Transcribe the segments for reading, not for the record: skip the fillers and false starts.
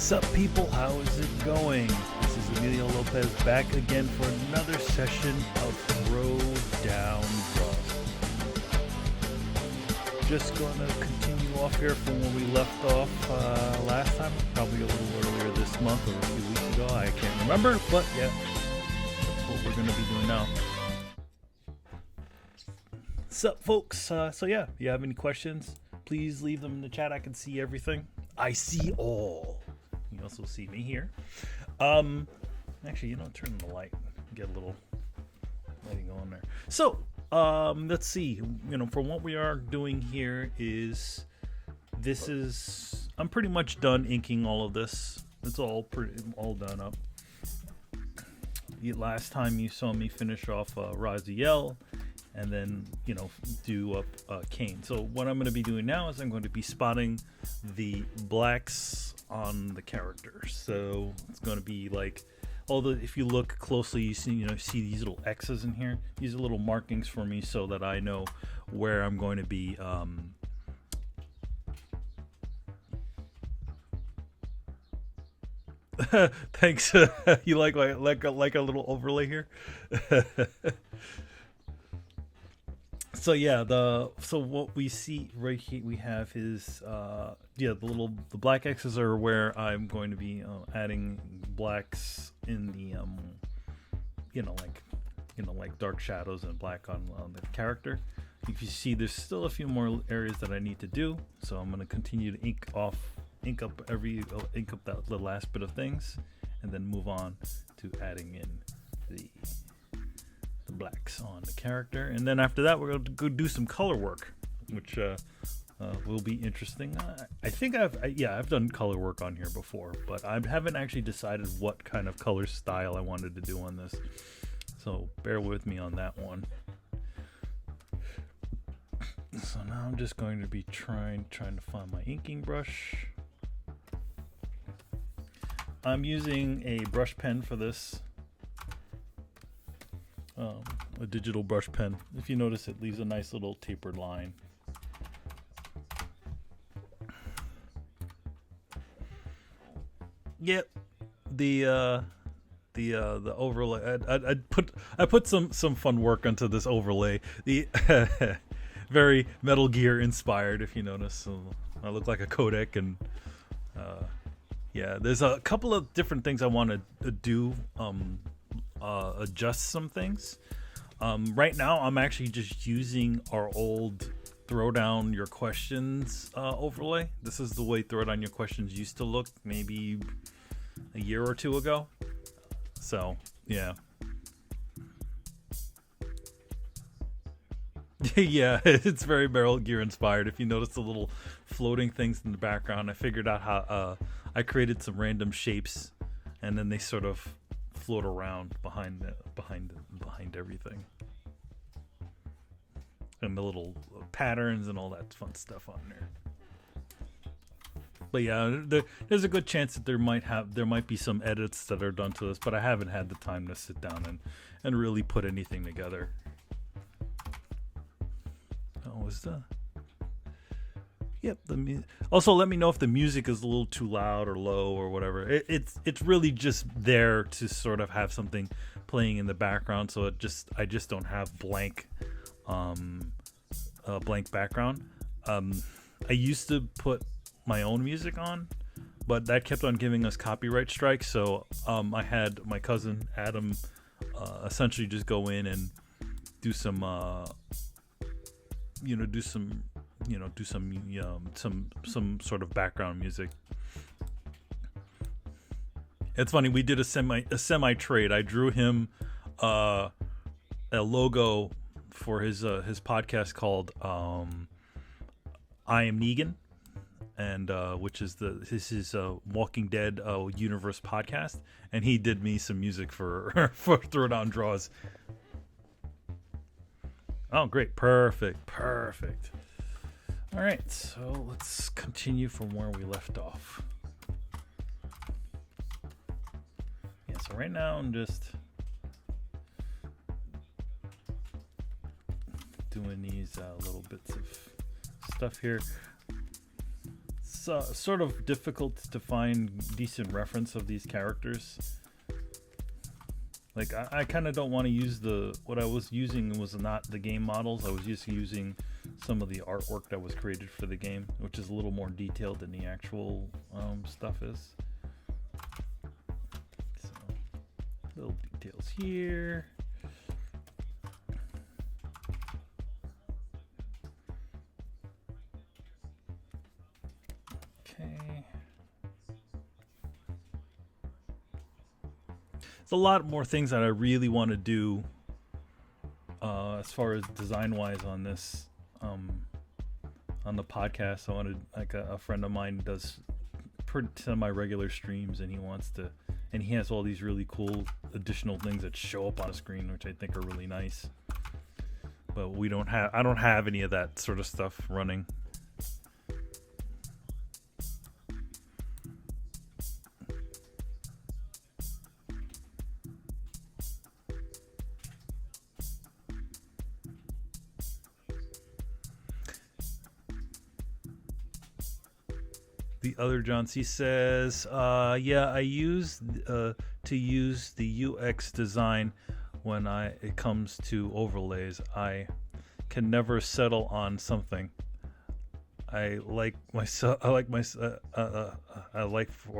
Sup people, how is it going? This is Emilio Lopez back again for another session of Throwdown Draws. Just gonna continue off here from where we left off last time, probably a little earlier this month or a few weeks ago, I can't remember, but yeah, that's what we're gonna be doing now. Sup folks, so yeah, if you have any questions, please leave them in the chat. I can see everything. I see all. You also see me here. Actually, turn on the light. Get a little lighting on there. So, let's see. For what we are doing here is, I'm pretty much done inking all of this. It's all done up. Last time you saw me finish off Raziel, and then do up Kain. So what I'm going to be doing now is I'm going to be spotting the blacks on the characters. So it's going to be like, if you look closely, you see these little X's in here. These are little markings for me so that I know where I'm going to be thanks. You like a little overlay here? So yeah, so what we see right here, we have his the black X's are where I'm going to be adding blacks in the like dark shadows and black on the character. If you see, there's still a few more areas that I need to do, so I'm going to continue to ink up the last bit of things, and then move on to adding in the blacks on the character. And then after that, we're going to go do some color work, which will be interesting. I think I've done color work on here before, but I haven't actually decided what kind of color style I wanted to do on this, so bear with me on that one. So now I'm just going to be trying to find my inking brush. I'm using a brush pen for this. A digital brush pen. If you notice, it leaves a nice little tapered line. Yep, the overlay. I put some fun work onto this overlay. The very Metal Gear inspired, if you notice. So I look like a codec, and there's a couple of different things I want to do. Adjust some things. Right now I'm actually just using our old Throwdown Your Questions overlay. This is the way Throwdown Your Questions used to look maybe a year or two ago. So yeah. Yeah, it's very Metal Gear inspired. If you notice the little floating things in the background, I figured out how I created some random shapes, and then they sort of float around behind everything, and the little patterns and all that fun stuff on there. But yeah, there's a good chance that there might be some edits that are done to this, but I haven't had the time to sit down and really put anything together. Yep. Also, let me know if the music is a little too loud or low or whatever. It's really just there to sort of have something playing in the background. So I just don't have blank background. I used to put my own music on, but that kept on giving us copyright strikes. So I had my cousin Adam essentially just go in and do some sort of background music. It's funny, we did a semi trade. I drew him a logo for his podcast called I Am Negan, and which is his Walking Dead universe podcast, and he did me some music for Throwdown Draws. Oh, great. Perfect. All right, so let's continue from where we left off. Yeah, so right now I'm just doing these little bits of stuff here. it's sort of difficult to find decent reference of these characters. Like, I kind of don't want to use what I was using was not the game models. I was just using some of the artwork that was created for the game, which is a little more detailed than the actual stuff is. So, little details here. Okay. There's a lot more things that I really want to do as far as design-wise on this, on the podcast. I wanted, like, a friend of mine does semi-regular streams, and he has all these really cool additional things that show up on a screen, which I think are really nice. But I don't have any of that sort of stuff running. The other John C says, yeah, I use to use the UX design when it comes to overlays. I can never settle on something. I like myself.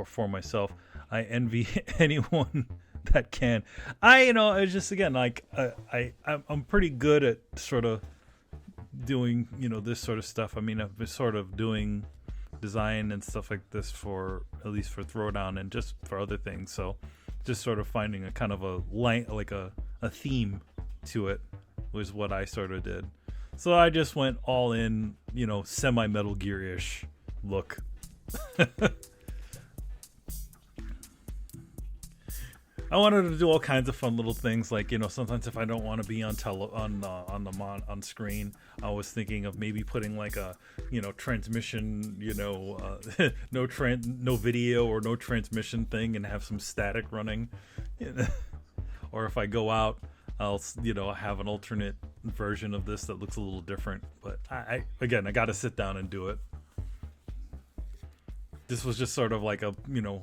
For myself. I envy anyone that can. It's just, again, like, I'm pretty good at sort of doing, this sort of stuff. I mean, I've been sort of doing design and stuff like this for at least for Throwdown and just for other things, so just sort of finding a kind of a theme to it was what I sort of did. So I just went all in, semi Metal Gear-ish look. I wanted to do all kinds of fun little things, like, sometimes if I don't want to be on screen, I was thinking of maybe putting like a, transmission, no video or no transmission thing, and have some static running. Or if I go out, I'll, have an alternate version of this that looks a little different. But I got to sit down and do it. This was just sort of like a,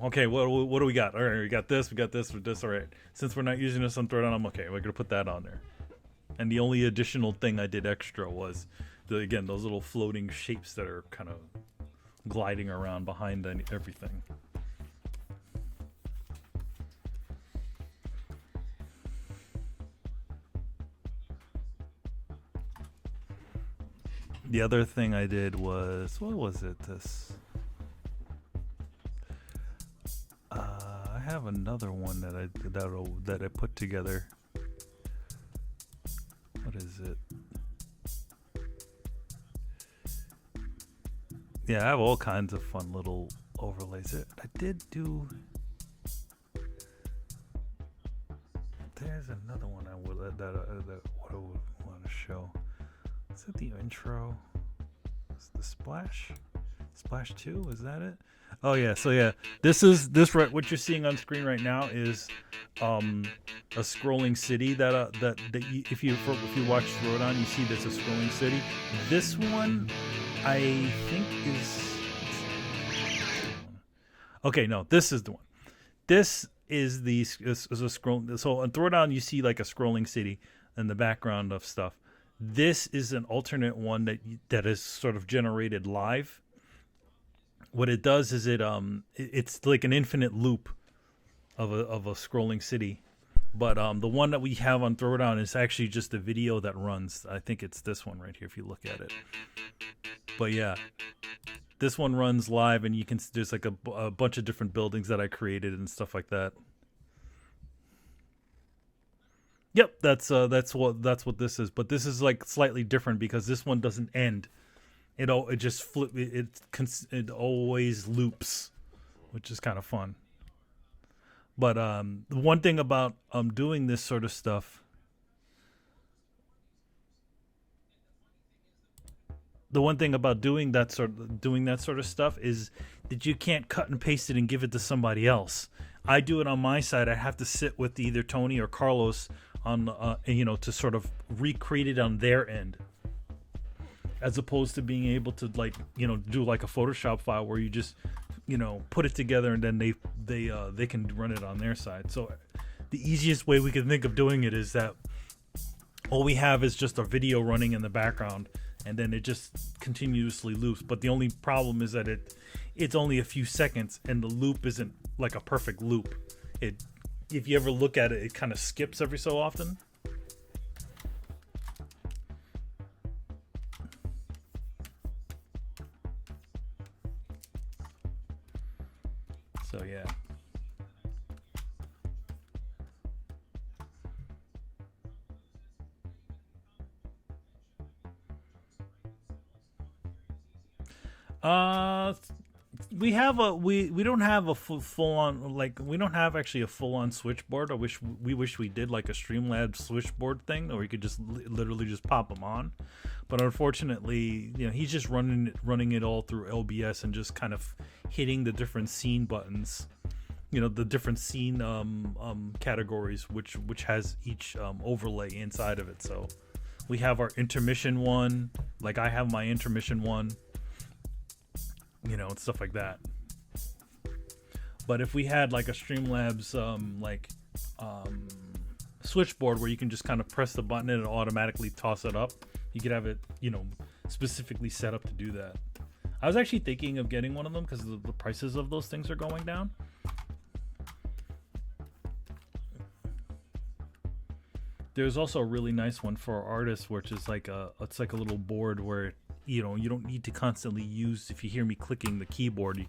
okay, what do we got? All right, we got this, with this. All right, since we're not using this on Throwdown, I'm okay. We're going to put that on there. And the only additional thing I did extra was, those little floating shapes that are kind of gliding around behind everything. The other thing I did was, what was it? I have another one that I put together. What is it? Yeah, I have all kinds of fun little overlays. I did do. There's another one I would want to show. Is it the intro? Is the Splash 2? Is that it? Oh yeah, so yeah, this what you're seeing on screen right now is a scrolling city that if you watch Throwdown, you see there's a scrolling city. This one, I think is okay. No, this is the one. This is a scroll. So on Throwdown, you see like a scrolling city in the background of stuff. This is an alternate one that is sort of generated live. What it does is it's like an infinite loop of a scrolling city, but the one that we have on Throwdown is actually just a video that runs. I think it's this one right here if you look at it. But yeah, this one runs live, and there's like a bunch of different buildings that I created and stuff like that. Yep, that's what this is. But this is like slightly different because this one doesn't end. It always loops, which is kind of fun. But the one thing about doing this sort of stuff, doing that sort of stuff is that you can't cut and paste it and give it to somebody else. I do it on my side. I have to sit with either Tony or Carlos on to sort of recreate it on their end. as opposed to being able to like do like a Photoshop file where you just put it together and then they can run it on their side. So the easiest way we can think of doing it is that all we have is just a video running in the background, and then it just continuously loops. But the only problem is that it's only a few seconds, and the loop isn't like a perfect loop. If you ever look at it, it kind of skips every so often. So yeah. We have we don't have a full on, like, we don't have actually a full on switchboard. We wish we did like a Streamlabs switchboard thing, or we could just literally just pop them on. But unfortunately, he's just running it all through LBS and just kind of hitting the different scene buttons, the different scene categories, which has each overlay inside of it. So we have our intermission one, like I have my intermission one, and stuff like that. But if we had like a Streamlabs switchboard where you can just kind of press the button and it'll automatically toss it up, you could have it specifically set up to do that. I was actually thinking of getting one of them because the prices of those things are going down. There's also a really nice one for artists, which is like it's like a little board where you don't need to constantly use, if you hear me clicking the keyboard,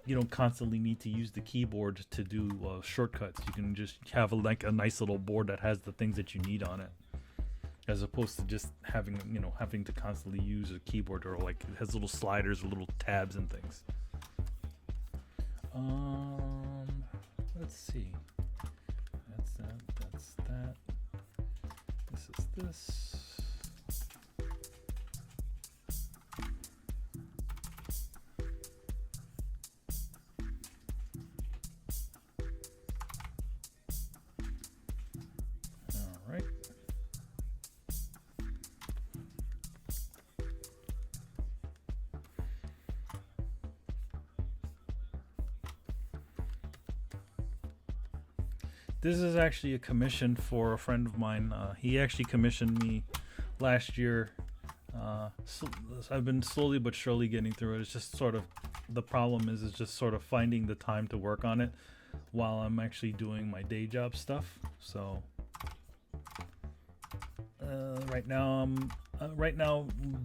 you don't constantly need to use the keyboard to do shortcuts. You can just have a nice little board that has the things that you need on it, as opposed to just having to constantly use a keyboard, or like it has little sliders or little tabs and things. Let's see. That's that. This is this. This is actually a commission for a friend of mine. He actually commissioned me last year. So I've been slowly but surely getting through it. It's just sort of, the problem is just sort of finding the time to work on it while I'm actually doing my day job stuff. So right now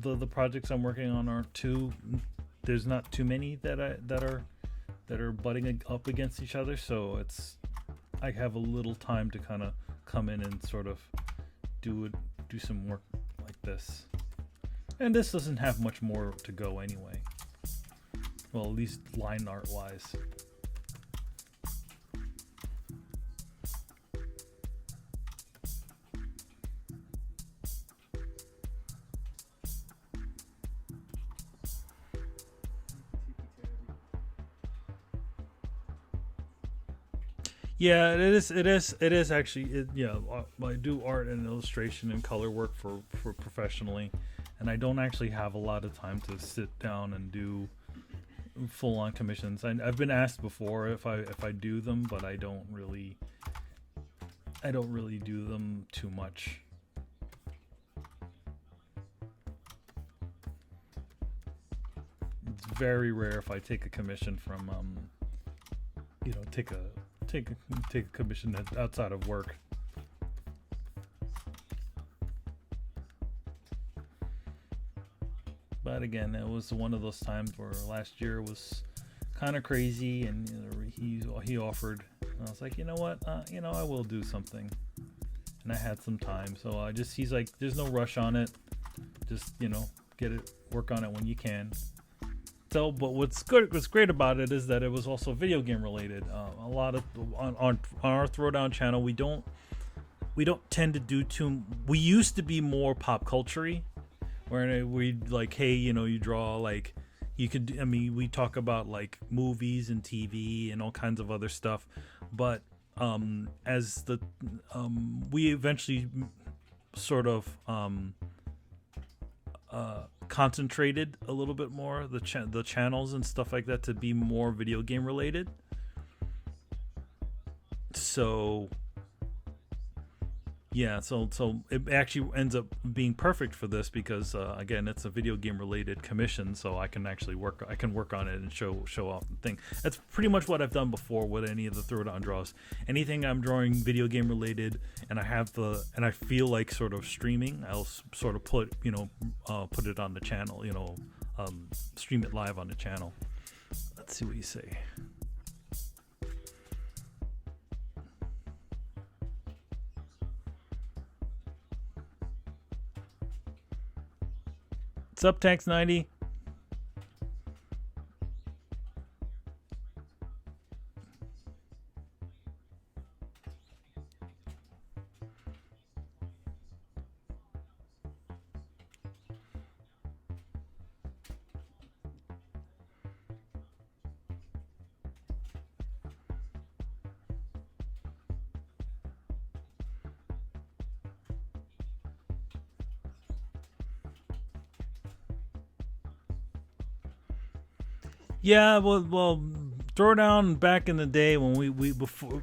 the projects I'm working on are two. There's not too many that are butting up against each other, so I have a little time to kind of come in and sort of do some work like this. And this doesn't have much more to go anyway. Well, at least line art wise. Yeah, it is actually. I do art and illustration and color work for professionally, and I don't actually have a lot of time to sit down and do full-on commissions. I've been asked before if I do them, but I don't really do them too much. It's very rare if I take a commission from take a commission that's outside of work. But again, it was one of those times where last year was kind of crazy, and he offered, and I was like, you know what, I will do something, and I had some time, so he's like, there's no rush on it, just get it, work on it when you can. So, but what's great about it is that it was also video game related. A lot of on our Throwdown channel, we don't tend to do too. We used to be more pop culture-y, where we like, hey, you draw, like, you could. I mean, we talk about like movies and TV and all kinds of other stuff, but as we eventually sort of concentrated a little bit more, the channels and stuff like that, to be more video game related. So yeah, so it actually ends up being perfect for this because again, it's a video game related commission, so I can actually work on it and show off the thing. That's pretty much what I've done before with any of the Throwdown draws. Anything I'm drawing video game related, and I feel like sort of streaming, I'll sort of put it on the channel, stream it live on the channel. Let's see what you say. What's up, Tax 90? Yeah, well, Throwdown back in the day when we before,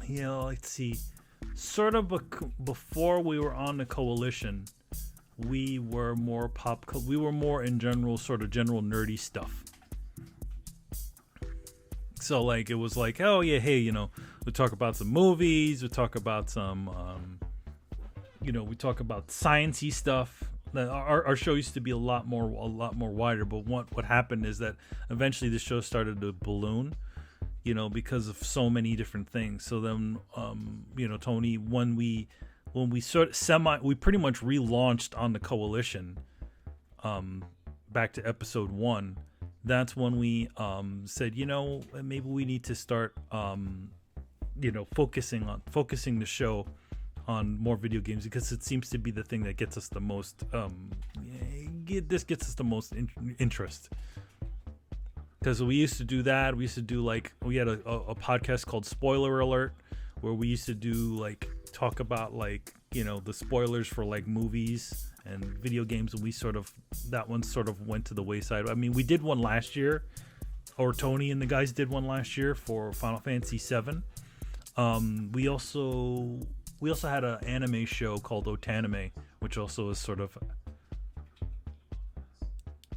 let's see, sort of before we were on the coalition, we were more we were more in general nerdy stuff. So like it was like, oh yeah, hey, we talk about some movies, we talk about some we talk about sciencey stuff. Our show used to be a lot more wider, but what happened is that eventually the show started to balloon, because of so many different things. So then, Tony, when we we pretty much relaunched on the coalition, back to episode 1. That's when we said, maybe we need to start, focusing the show on more video games, because it seems to be the thing that gets us the most interest. Because we used to do that. We used to do we had a podcast called Spoiler Alert, where we used to do talk about the spoilers for movies and video games, and that one sort of went to the wayside. I mean, we did one last year, or Tony and the guys did one last year for Final Fantasy VII. We also had an anime show called Otanime, which also is sort of...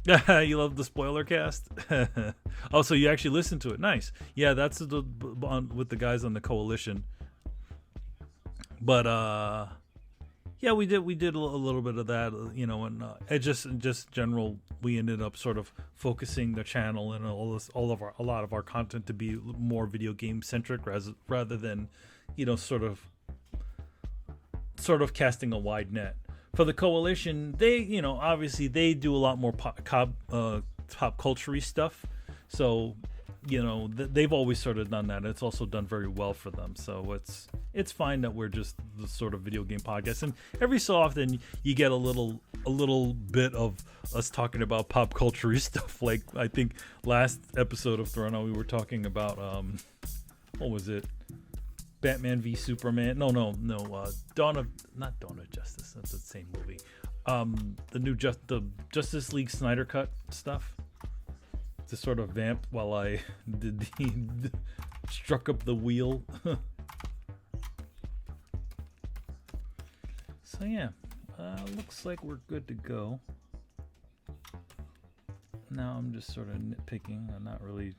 You love the spoiler cast? Oh, so you actually listened to it. Nice. Yeah, that's with the guys on the coalition. But yeah, we did a little bit of that, and it just general. We ended up sort of focusing the channel and a lot of our content to be more video game centric, rather than, sort of casting a wide net. For the coalition, they, obviously they do a lot more pop culture-y stuff. So, they've always sort of done that. It's also done very well for them. So it's fine that we're just the sort of video game podcast. And every so often you get a little bit of us talking about pop culture-y stuff. Like I think last episode of Throwdown we were talking about what was it? Batman v Superman. No. Dawn of Justice. That's the same movie. The Justice League Snyder Cut stuff. To sort of vamp while I struck up the wheel. So yeah, looks like we're good to go. Now I'm just sort of nitpicking. I'm not really.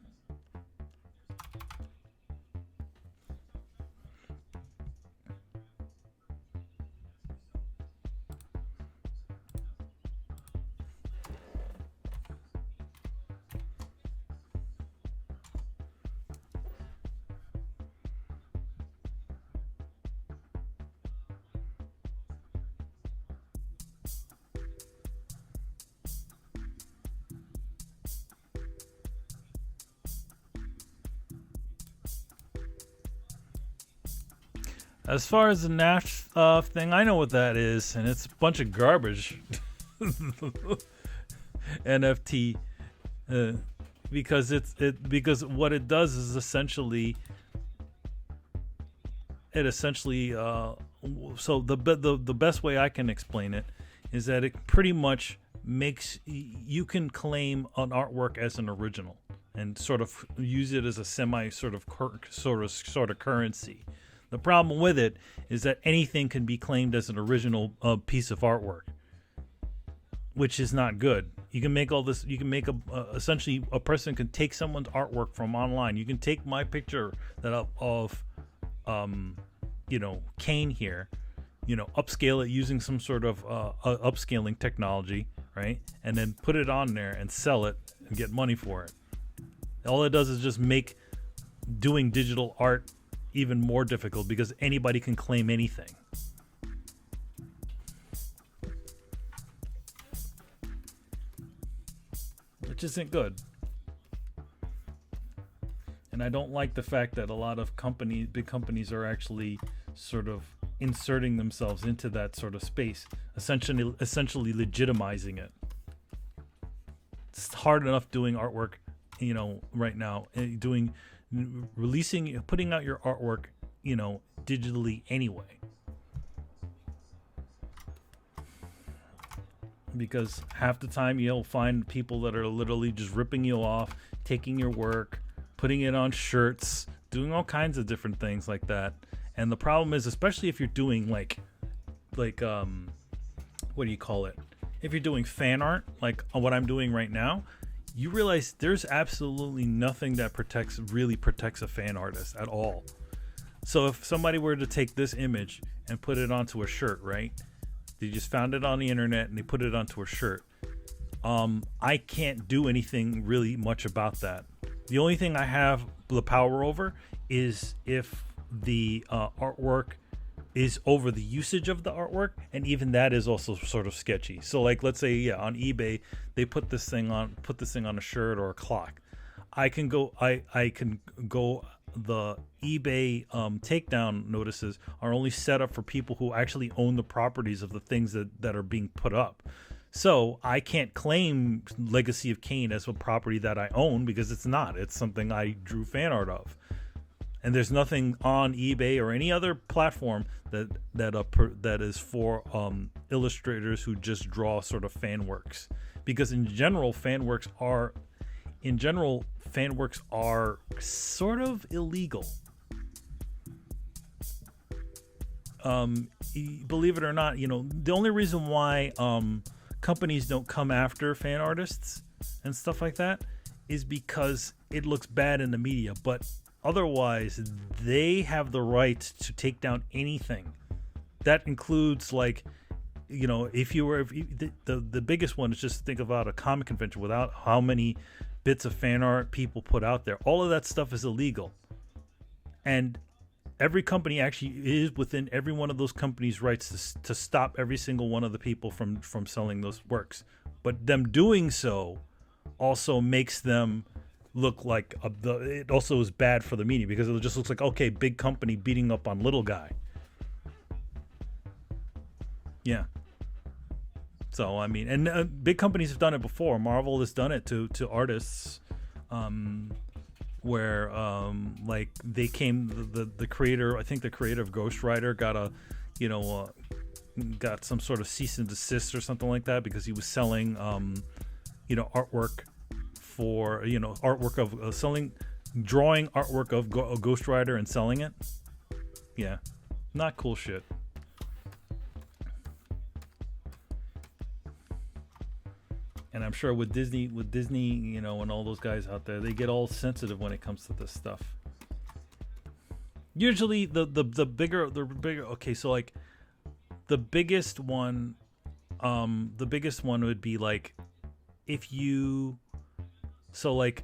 As far as the Nash thing, I know what that is, and it's a bunch of garbage. NFT, because what it does is essentially so the best way I can explain it is that it pretty much makes you can claim an artwork as an original and sort of use it as a semi sort of currency. The problem with it is that anything can be claimed as an original piece of artwork, which is not good. You can make all this. You can make essentially a person can take someone's artwork from online. You can take my picture of Kain here, upscale it using some sort of upscaling technology, right? And then put it on there and sell it and get money for it. All it does is just make doing digital art even more difficult because anybody can claim anything. Which isn't good. And I don't like the fact that a lot of big companies are actually sort of inserting themselves into that sort of space, essentially legitimizing it. It's hard enough doing artwork, right now, putting out your artwork, digitally anyway. Because half the time you'll find people that are literally just ripping you off, taking your work, putting it on shirts, doing all kinds of different things like that. And the problem is, especially if you're doing like what do you call it? If you're doing fan art, like what I'm doing right now, you realize there's absolutely nothing that really protects a fan artist at all. So if somebody were to take this image and put it onto a shirt, right? They just found it on the internet and they put it onto a shirt. I can't do anything really much about that. The only thing I have the power over is if the artwork is over the usage of the artwork, and even that is also sort of sketchy. So like, let's say on eBay they put this thing on a shirt or a clock. I can go the eBay takedown notices are only set up for people who actually own the properties of the things that are being put up. So I can't claim Legacy of Kain as a property that I own because it's not. It's something I drew fan art of. And there's nothing on eBay or any other platform that is for illustrators who just draw sort of fan works. Because in general, fan works are sort of illegal. Believe it or not, the only reason why companies don't come after fan artists and stuff like that is because it looks bad in the media. But otherwise, they have the right to take down anything. That includes the biggest one is just think about a comic convention without how many bits of fan art people put out there. All of that stuff is illegal. And every company actually is within every one of those companies' rights to stop every single one of the people from selling those works. But them doing so also makes them look like it also is bad for the media because it just looks like, okay, big company beating up on little guy. Yeah. So, I mean, and big companies have done it before. Marvel has done it to artists, where like they came, the creator, I think the creator of Ghost Rider got got some sort of cease and desist or something like that because he was selling, artwork for, artwork of drawing artwork of Ghost Rider and selling it. Yeah, not cool shit. And I'm sure with Disney, and all those guys out there, they get all sensitive when it comes to this stuff. Usually, the bigger. Okay, so like, the biggest one would be like, so like,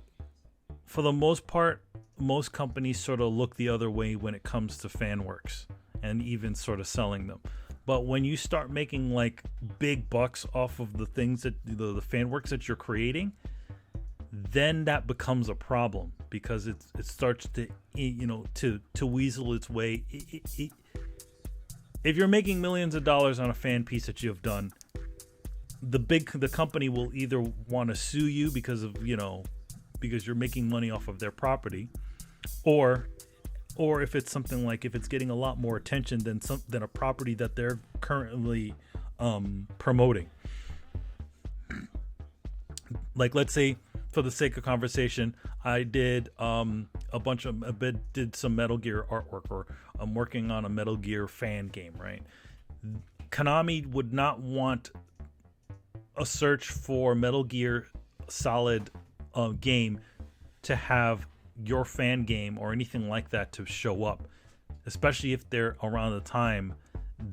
for the most part, most companies sort of look the other way when it comes to fan works and even sort of selling them. But when you start making like big bucks off of the things that the fan works that you're creating, then that becomes a problem because it starts to to weasel its way. If you're making millions of dollars on a fan piece that you have done, the company will either want to sue you because you're making money off of their property, or if it's something like if it's getting a lot more attention than a property that they're currently promoting. Like, let's say, for the sake of conversation, I did did some Metal Gear artwork, or I'm working on a Metal Gear fan game, right? Konami would not want a search for Metal Gear Solid game to have your fan game or anything like that to show up, especially if they're around the time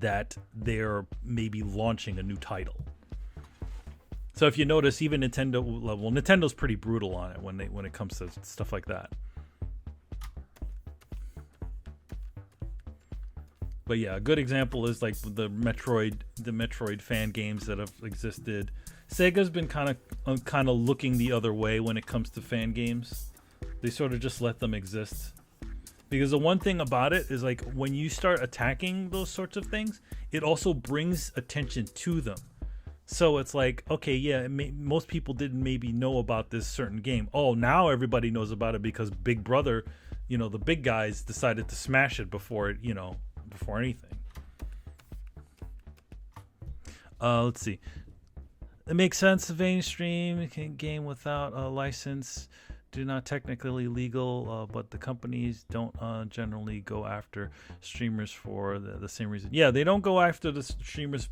that they're maybe launching a new title. So if you notice, even Nintendo's pretty brutal on it when it comes to stuff like that. But yeah, a good example is like the Metroid fan games that have existed. Sega's been kind of looking the other way when it comes to fan games. They sort of just let them exist. Because the one thing about it is, like, when you start attacking those sorts of things, it also brings attention to them. So it's like, okay, yeah, most people didn't maybe know about this certain game. Oh, now everybody knows about it because Big Brother, the big guys decided to smash it before anything. Let's see. It makes sense. The mainstream game without a license do not technically legal, but the companies don't generally go after streamers for the same reason. Yeah, they don't go after the streamers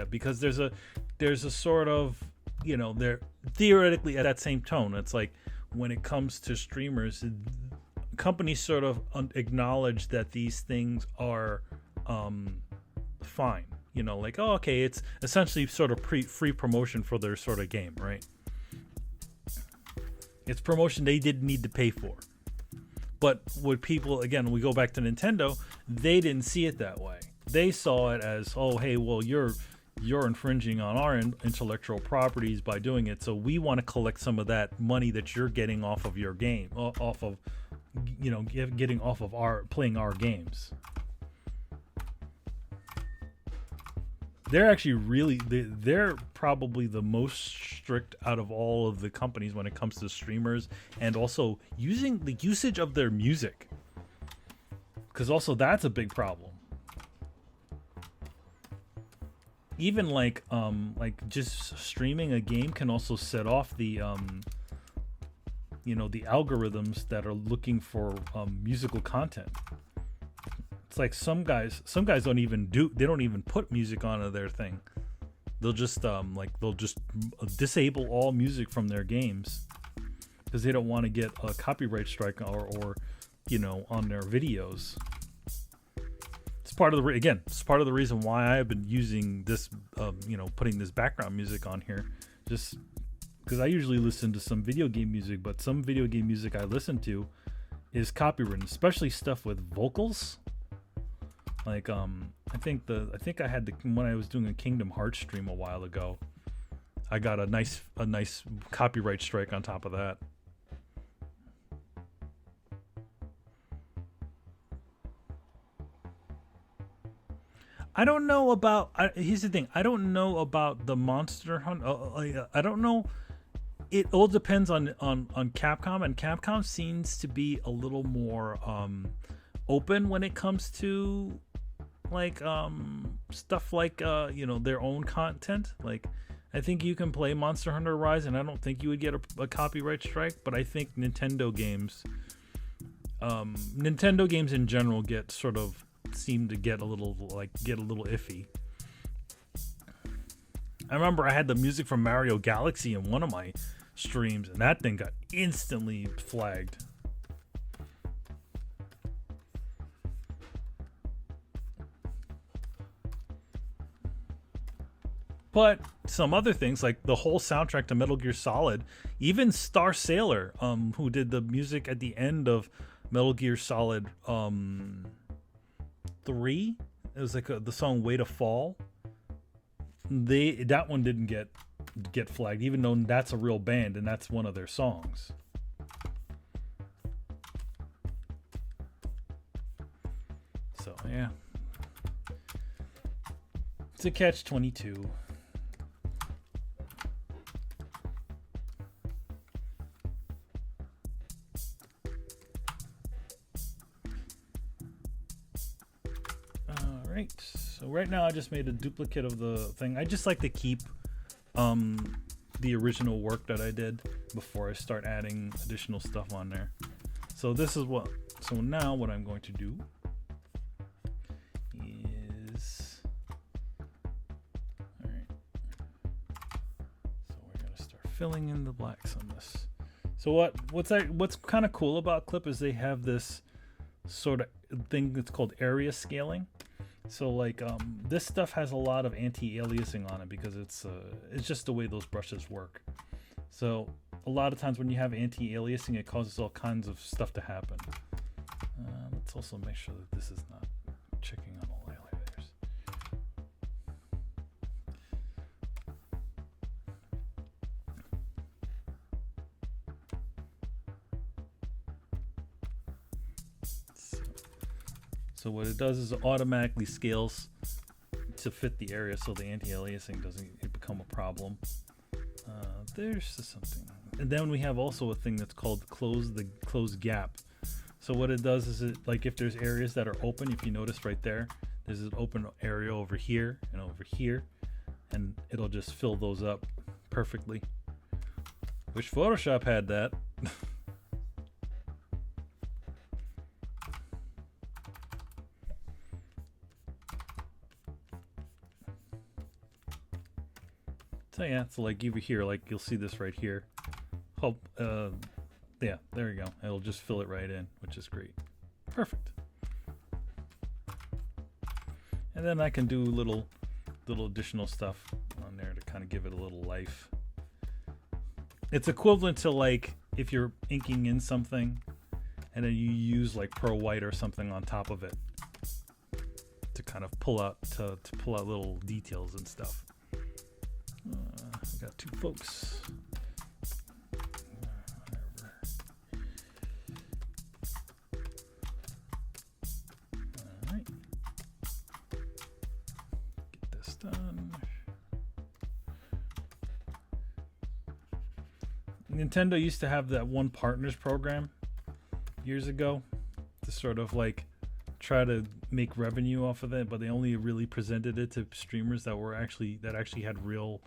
because there's a sort of, they're theoretically at that same tone. It's like when it comes to streamers, companies sort of acknowledge that these things are fine. Like, oh, okay, it's essentially sort of free promotion for their sort of game, right? It's promotion they didn't need to pay for. But with people, again, we go back to Nintendo, they didn't see it that way. They saw it as, oh, hey, well, you're infringing on our intellectual properties by doing it, so we want to collect some of that money that you're getting off of your game, getting off of playing our games. They're actually they're probably the most strict out of all of the companies when it comes to streamers, and also using the usage of their music, because also that's a big problem. Even like just streaming a game can also set off the the algorithms that are looking for musical content. It's like some guys don't even put music onto their thing. They'll just disable all music from their games because they don't want to get a copyright strike or on their videos. It's part of the reason why I've been using this putting this background music on here, just because I usually listen to some video game music, but some video game music I listen to is copywritten, especially stuff with vocals. Like I think I had when I was doing a Kingdom Hearts stream a while ago, I got a nice copyright strike on top of that. I don't know about. Here's the thing. I don't know about the Monster Hunt. I don't know. It all depends on Capcom, and Capcom seems to be a little more open when it comes to stuff like their own content. Like, I think you can play Monster Hunter Rise, and I don't think you would get a copyright strike. But I think Nintendo games in general seem to get a little iffy. I remember I had the music from Mario Galaxy in one of my streams, and that thing got instantly flagged. But some other things, like the whole soundtrack to Metal Gear Solid, even Star Sailor, who did the music at the end of Metal Gear Solid 3, it was like the song "Way to Fall." That one didn't get flagged, even though that's a real band and that's one of their songs. So yeah, it's a catch-22. So right now I just made a duplicate of the thing. I just like to keep the original work that I did before I start adding additional stuff on there. So this is what, so now what I'm going to do is, all right, so we're going to start filling in the blacks on this. So what's kind of cool about Clip is they have this sort of thing that's called area scaling. So like this stuff has a lot of anti-aliasing on it because it's just the way those brushes work. So a lot of times when you have anti-aliasing, it causes all kinds of stuff to happen. Let's also make sure that this is not checking on all highlighters. So what it does is it automatically scales to fit the area so the anti-aliasing doesn't become a problem. There's something. And then we have also a thing that's called close gap. So what it does is it, like if there's areas that are open, if you notice right there, there's an open area over here and over here, and it'll just fill those up perfectly. Wish Photoshop had that. So yeah, so like over here, like you'll see this right here. Oh, yeah, there you go. It'll just fill it right in, which is great. Perfect. And then I can do little additional stuff on there to kind of give it a little life. It's equivalent to like if you're inking in something and then you use like pearl white or something on top of it to kind of pull out little details and stuff. I got two folks. Alright. Get this done. Nintendo used to have that one partners program years ago to sort of like try to make revenue off of it, but they only really presented it to streamers that actually had real,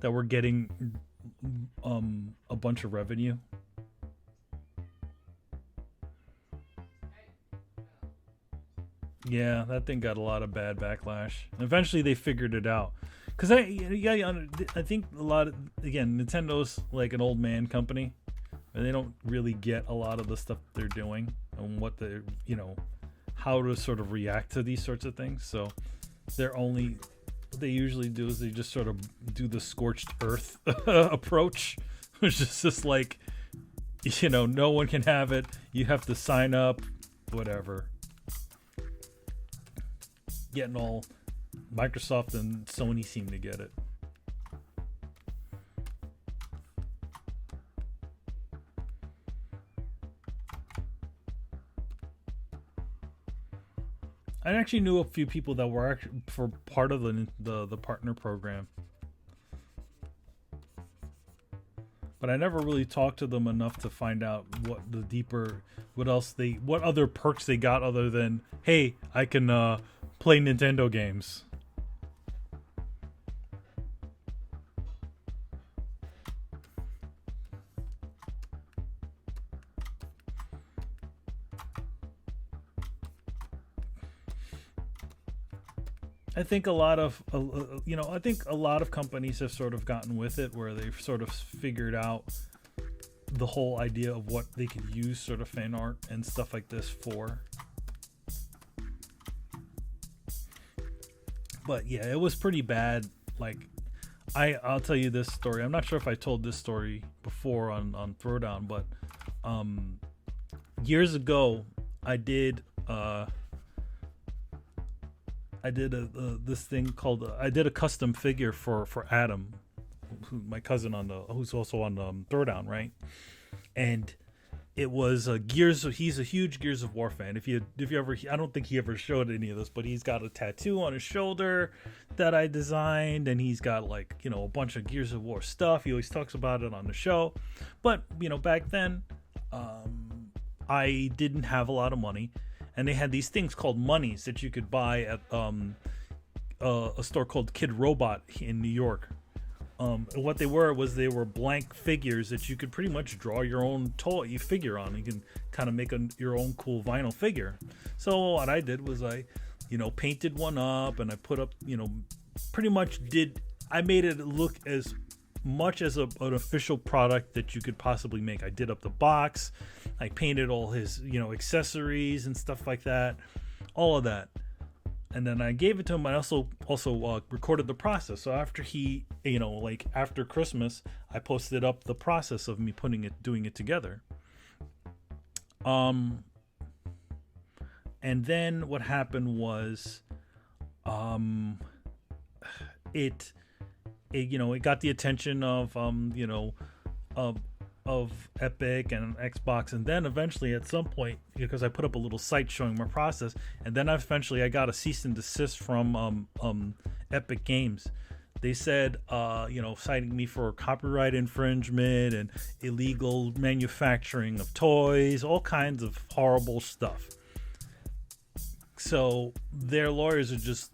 that were getting a bunch of revenue. Yeah, that thing got a lot of bad backlash. Eventually they figured it out. Because I think a lot of, again, Nintendo's like an old man company, and they don't really get a lot of the stuff they're doing and what they're, how to sort of react to these sorts of things. So what they usually do is they just sort of do the scorched earth approach, which is just like, no one can have it. You have to sign up, whatever. Getting all, Microsoft and Sony seem to get it. I actually knew a few people that were actually for part of the partner program, but I never really talked to them enough to find out what other perks they got other than, hey, I can play Nintendo games. I think a lot of companies have sort of gotten with it, where they've sort of figured out the whole idea of what they could use sort of fan art and stuff like this for. But yeah, it was pretty bad. Like, I'll tell you this story. I'm not sure if I told this story before on Throwdown, but years ago I did this thing called I did a custom figure for Adam, my cousin who's also on Throwdown, right? And it was Gears. He's a huge Gears of War fan. If you ever, I don't think he ever showed any of this, but he's got a tattoo on his shoulder that I designed, and he's got like a bunch of Gears of War stuff. He always talks about it on the show. But back then, I didn't have a lot of money. And they had these things called monies that you could buy at a store called Kid Robot in New York. What they were was they were blank figures that you could pretty much draw your own toy figure on. You can kind of make your own cool vinyl figure. So what I did was I, painted one up, and I put up, pretty much I made it look as much as an official product that you could possibly make. I did up the box, I painted all his, accessories and stuff like that, all of that. And then I gave it to him. I also recorded the process. So after he, after Christmas, I posted up the process of me doing it together. And then what happened was, it got the attention of Epic and Xbox, and then eventually at some point, because I put up a little site showing my process, and then eventually I got a cease and desist from Epic Games. They said, citing me for copyright infringement and illegal manufacturing of toys, all kinds of horrible stuff. So their lawyers are just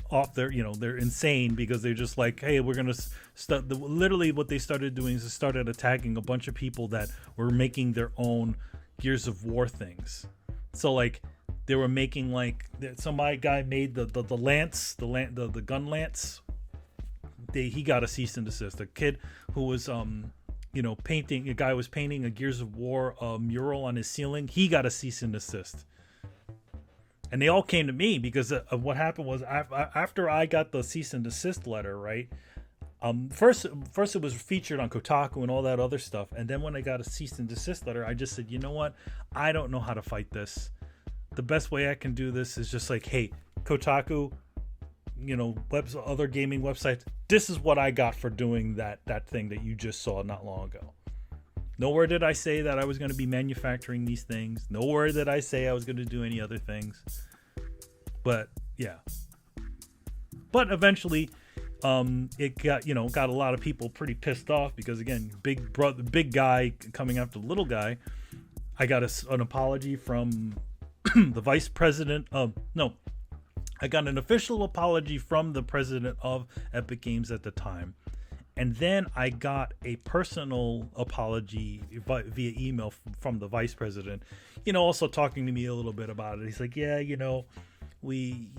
off their, they're insane, because they're just like, hey, we're gonna start. Literally what they started doing is they started attacking a bunch of people that were making their own Gears of War things. So like they were making some guy made the gun lance. He got a cease and desist. A kid who was painting, a guy was painting a Gears of War mural on his ceiling, he got a cease and desist. And they all came to me because of what happened was, after I got the cease and desist letter, right? First it was featured on Kotaku and all that other stuff. And then when I got a cease and desist letter, I just said, you know what? I don't know how to fight this. The best way I can do this is just like, hey, Kotaku, other gaming websites, this is what I got for doing that thing that you just saw not long ago. Nowhere did I say that I was going to be manufacturing these things. Nowhere did I say I was going to do any other things. But yeah. But eventually, it got a lot of people pretty pissed off, because again, big guy coming after the little guy. I got an apology from the vice president of I got an official apology from the president of Epic Games at the time. And then I got a personal apology via email from the vice president, also talking to me a little bit about it. He's like, yeah, we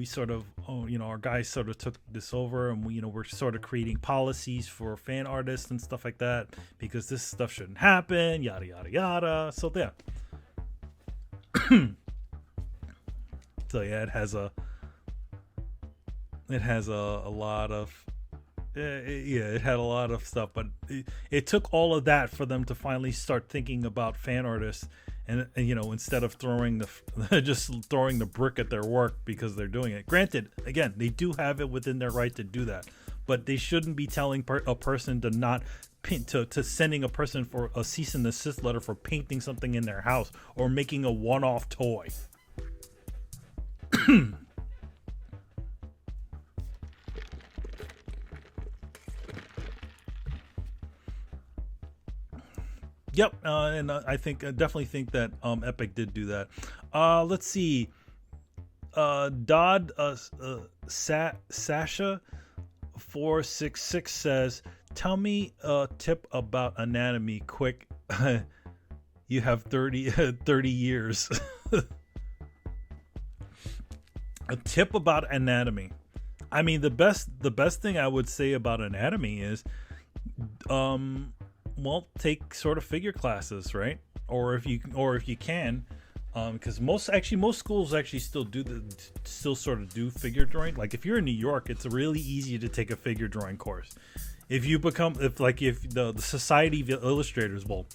sort of, our guys sort of took this over, and we're sort of creating policies for fan artists and stuff like that, because this stuff shouldn't happen, yada, yada, yada. So yeah. So yeah, it has a lot of, it had a lot of stuff, but it took all of that for them to finally start thinking about fan artists, and instead of throwing the brick at their work because they're doing it. Granted, again, they do have it within their right to do that, but they shouldn't be telling a person to not to sending a person for a cease and desist letter for painting something in their house or making a one-off toy. Yep, and I definitely think that Epic did do that. Let's see. Dodd Sasha 466 says, "Tell me a tip about anatomy, quick. You have 30 years." A tip about anatomy. I mean, the best thing I would say about anatomy is, take sort of figure classes, right? Or if you can, because most schools actually still sort of do figure drawing. Like if you're in New York, it's really easy to take a figure drawing course. If the Society of Illustrators, well,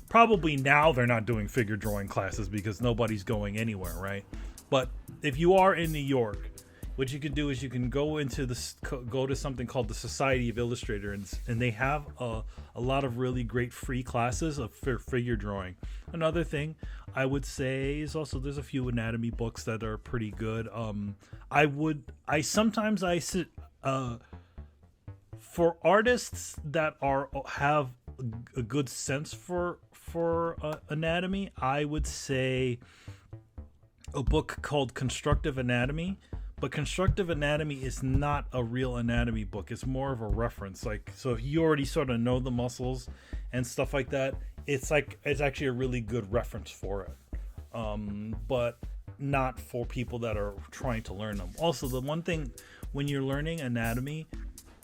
probably now they're not doing figure drawing classes because nobody's going anywhere, right? But if you are in New York, what you can do is you can go to something called the Society of Illustrators, and they have a lot of really great free classes of figure drawing. Another thing I would say is also there's a few anatomy books that are pretty good. Sometimes sit for artists that have a good sense for anatomy. I would say a book called Constructive Anatomy But constructive anatomy is not a real anatomy book. It's more of a reference. Like, so if you already sort of know the muscles and stuff like that, it's actually a really good reference for it. But not for people that are trying to learn them. Also, the one thing when you're learning anatomy,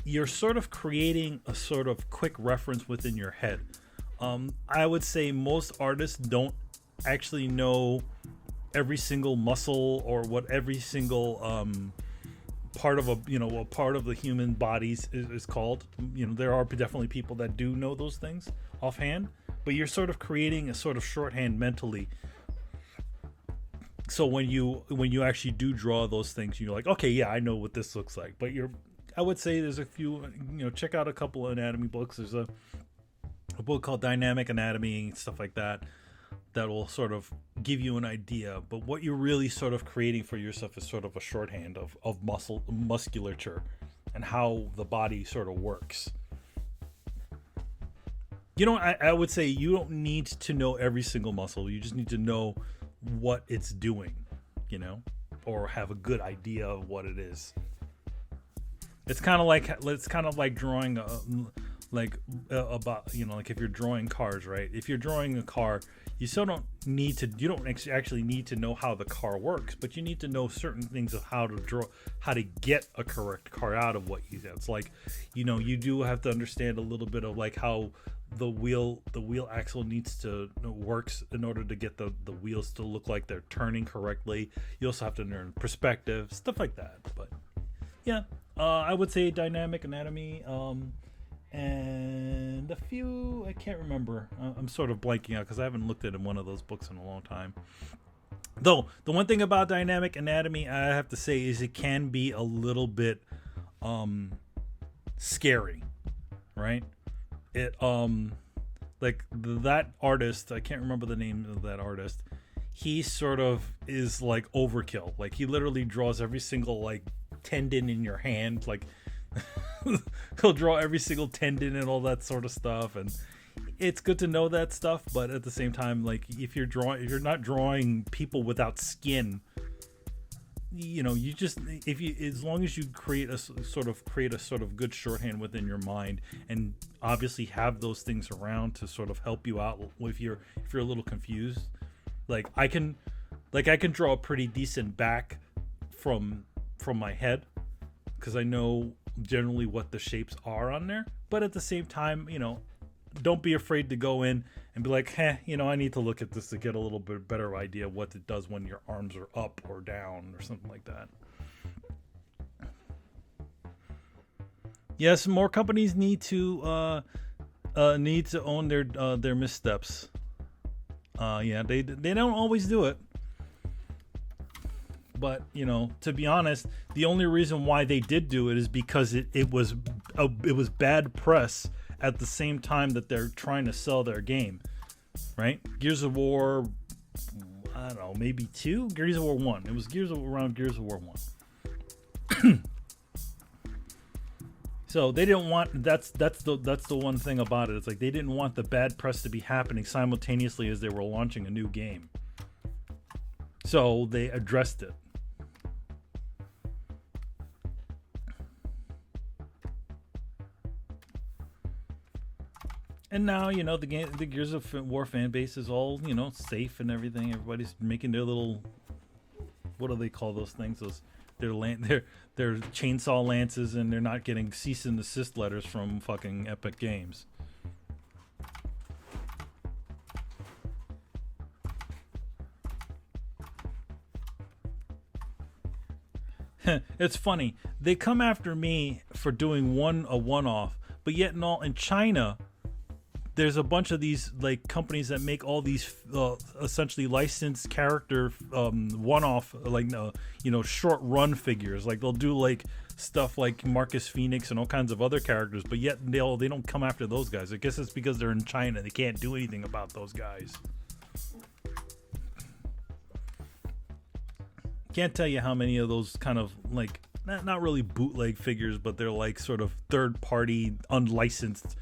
you're sort of creating a sort of quick reference within your head. I would say most artists don't actually know every single muscle or what every single part of a part of the human bodies is called. There are definitely people that do know those things offhand, but you're sort of creating a sort of shorthand mentally. So when you actually do draw those things, you're like, okay, yeah, I know what this looks like. But I would say there's a few, check out a couple of anatomy books. There's a book called Dynamic Anatomy, stuff like that will sort of give you an idea. But what you're really sort of creating for yourself is sort of a shorthand of musculature and how the body sort of works. I would say you don't need to know every single muscle. You just need to know what it's doing, or have a good idea of what it is. It's kind of like drawing like if you're drawing cars, right? If you're drawing a car, you don't actually need to know how the car works, but you need to know certain things of how to get a correct car out of what you do. It's like, you do have to understand a little bit of like how the wheel axle needs to works in order to get the wheels to look like they're turning correctly. You also have to learn perspective, stuff like that. But yeah, I would say Dynamic Anatomy, and a few I can't remember. I'm sort of blanking out because I haven't looked at one of those books in a long time. Though the one thing about Dynamic Anatomy I have to say is it can be a little bit scary, right? It like that artist, I can't remember the name of that artist. He sort of is like overkill. Like he literally draws every single like tendon in your hand. Like he'll draw every single tendon and all that sort of stuff. And it's good to know that stuff, but at the same time, like if you're not drawing people without skin, as long as you create a sort of good shorthand within your mind, and obviously have those things around to sort of help you out if you're a little confused. Like I can draw a pretty decent back from my head because I know generally what the shapes are on there. But at the same time, don't be afraid to go in and be like, I need to look at this to get a little bit better idea of what it does when your arms are up or down or something like that. Yes, more companies need to own their missteps. They don't always do it. But, to be honest, the only reason why they did do it is because it was bad press at the same time that they're trying to sell their game, right? Gears of War, I don't know, maybe 2? Gears of War 1. It was around Gears of War 1. So they didn't want, that's the one thing about it. It's like they didn't want the bad press to be happening simultaneously as they were launching a new game. So they addressed it. And now, the Gears of War fan base is all, safe and everything. Everybody's making their little, what do they call those things? Their chainsaw lances, and they're not getting cease and desist letters from fucking Epic Games. It's funny. They come after me for doing a one-off, but yet in China, there's a bunch of these like companies that make all these essentially licensed character one-off, like short run figures. Like they'll do like stuff like Marcus Phoenix and all kinds of other characters, but yet they don't come after those guys. I guess it's because they're in China. They can't do anything about those guys. Can't tell you how many of those kind of like not really bootleg figures, but they're like sort of third-party unlicensed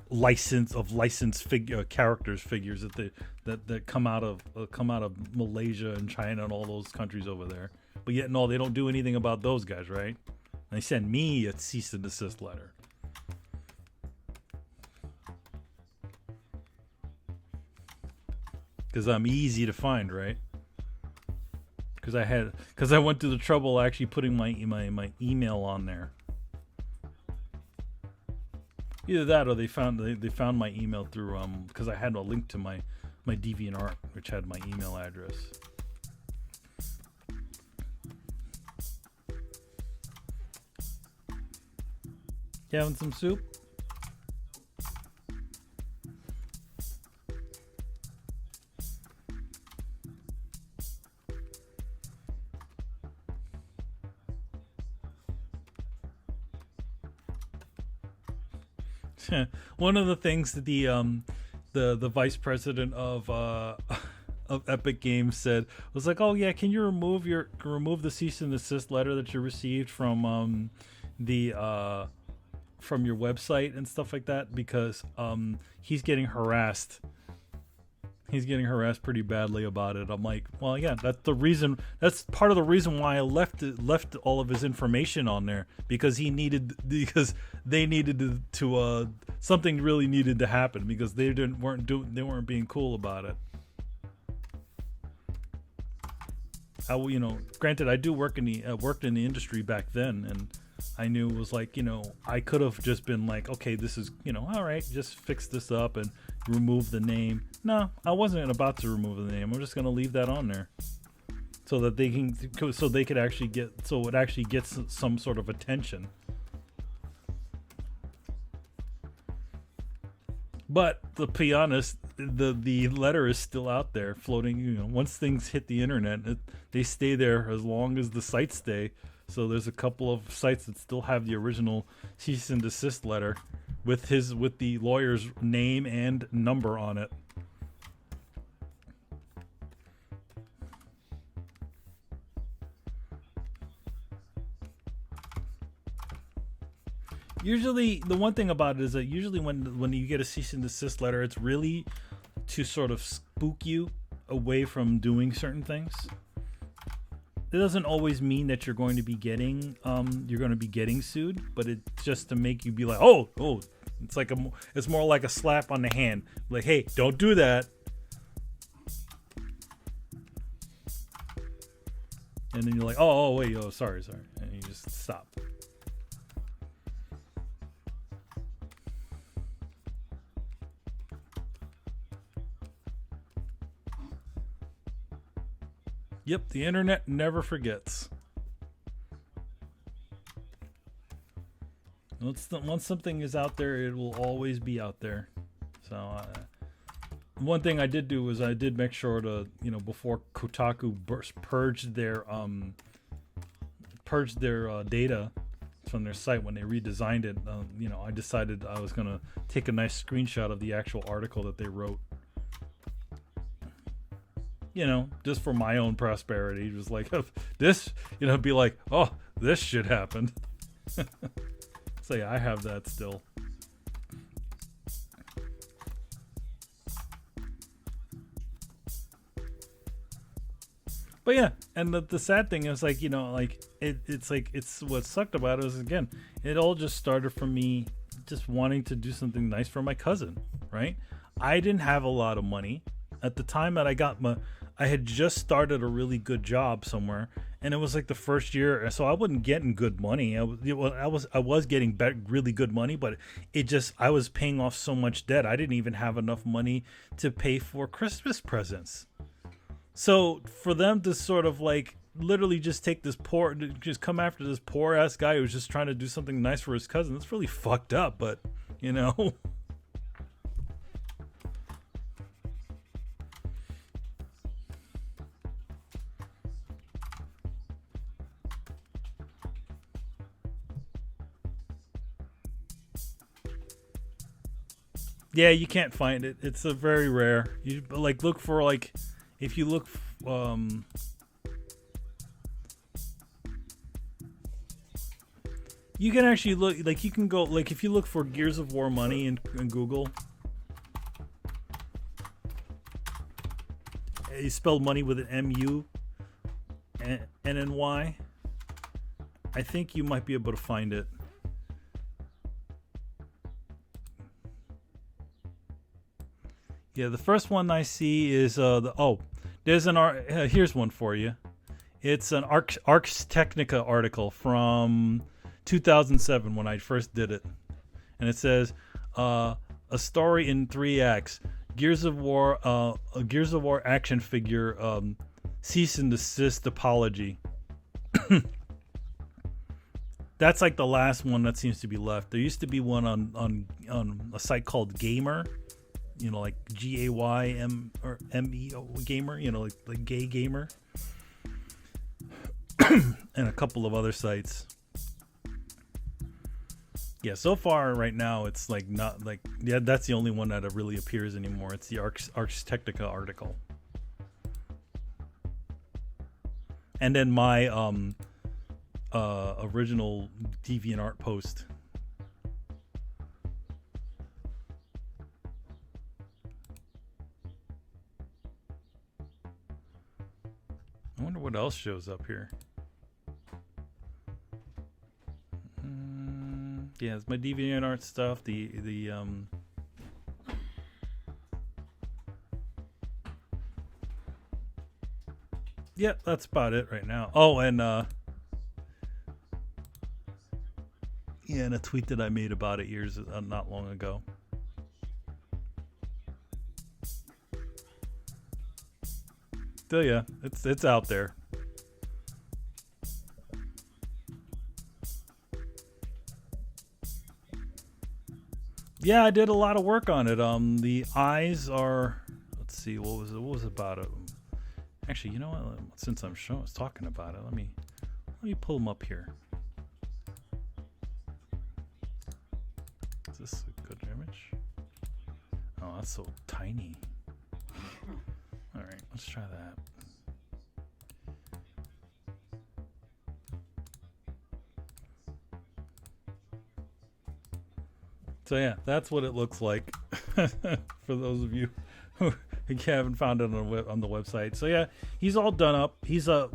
licensed figure figures that come out of Malaysia and China and all those countries over there. But yet, no, they don't do anything about those guys, right? And they send me a cease and desist letter. Because I'm easy to find, right? Because I went through the trouble actually putting my email on there. Either that or they found my email through because I had a link to my DeviantArt, which had my email address. You having some soup? One of the things that the vice president of Epic Games said was like, "Oh yeah, can you remove the cease and desist letter that you received from your website and stuff like that, because he's getting harassed." He's getting harassed pretty badly about it. I'm like, well, yeah, that's part of the reason why I left all of his information on there, because they needed to something really needed to happen, because they weren't being cool about it. Granted, I worked in the industry back then, and I knew it was like, I could have just been like, okay, this is, all right, just fix this up and remove the name. No, I wasn't about to remove the name. I'm just going to leave that on there so that it actually gets some sort of attention. But to be honest, the letter is still out there floating. Once things hit the internet, they stay there as long as the sites stay. So there's a couple of sites that still have the original cease and desist letter with the lawyer's name and number on it. Usually, the one thing about it is that usually when you get a cease and desist letter, it's really to sort of spook you away from doing certain things. It doesn't always mean that you're going to be getting sued, but it's just to make you be like, oh, it's more like a slap on the hand, like, hey, don't do that. And then you're like, oh wait, sorry, and you just stop. Yep, the internet never forgets. Once something is out there, it will always be out there. So, one thing I did do was I did make sure to, before Kotaku purged their data from their site when they redesigned it. I decided I was gonna take a nice screenshot of the actual article that they wrote. Just for my own prosperity. Just like, if this, be like, oh, this shit happened. So yeah, I have that still. But yeah, and the sad thing is like, it's what sucked about it is, again, it all just started from me just wanting to do something nice for my cousin, right? I didn't have a lot of money at the time that I had just started a really good job somewhere, and it was like the first year, so I wasn't getting good money. I was getting really good money, but I was paying off so much debt. I didn't even have enough money to pay for Christmas presents. So for them to sort of like literally just come after this poor ass guy who's just trying to do something nice for his cousin, that's really fucked up. But yeah, you can't find it. It's a very rare. You look for if you look, you can actually look. You can go if you look for Gears of War money in Google. It's spelled money with an MU, NNY. I think you might be able to find it. Yeah, the first one I see is there's an here's one for you. It's an Ars Technica article from 2007 when I first did it, and it says a story in 3 acts. Gears of War, a Gears of War action figure, cease and desist apology. That's like the last one that seems to be left. There used to be one on a site called Gamer, you know, like GAYM or MEO Gamer, you know, like Gay Gamer, and a couple of other sites. Yeah, so far right now it's like not like, yeah, that's the only one that really appears anymore. It's the Ars Technica article. And then my original DeviantArt post. I wonder what else shows up here. Yeah, it's my DeviantArt stuff. Yeah, that's about it right now. Oh, and yeah, and a tweet that I made about it not long ago. So yeah, it's out there. Yeah, I did a lot of work on it. The eyes are, let's see, what was it about it? Actually, you know what? Since I'm talking about it, let me pull them up here. Is this a good image? Oh, that's so tiny. All right, let's try that. So yeah, that's what it looks like for those of you who haven't found it on the website. So yeah, he's all done up. He's the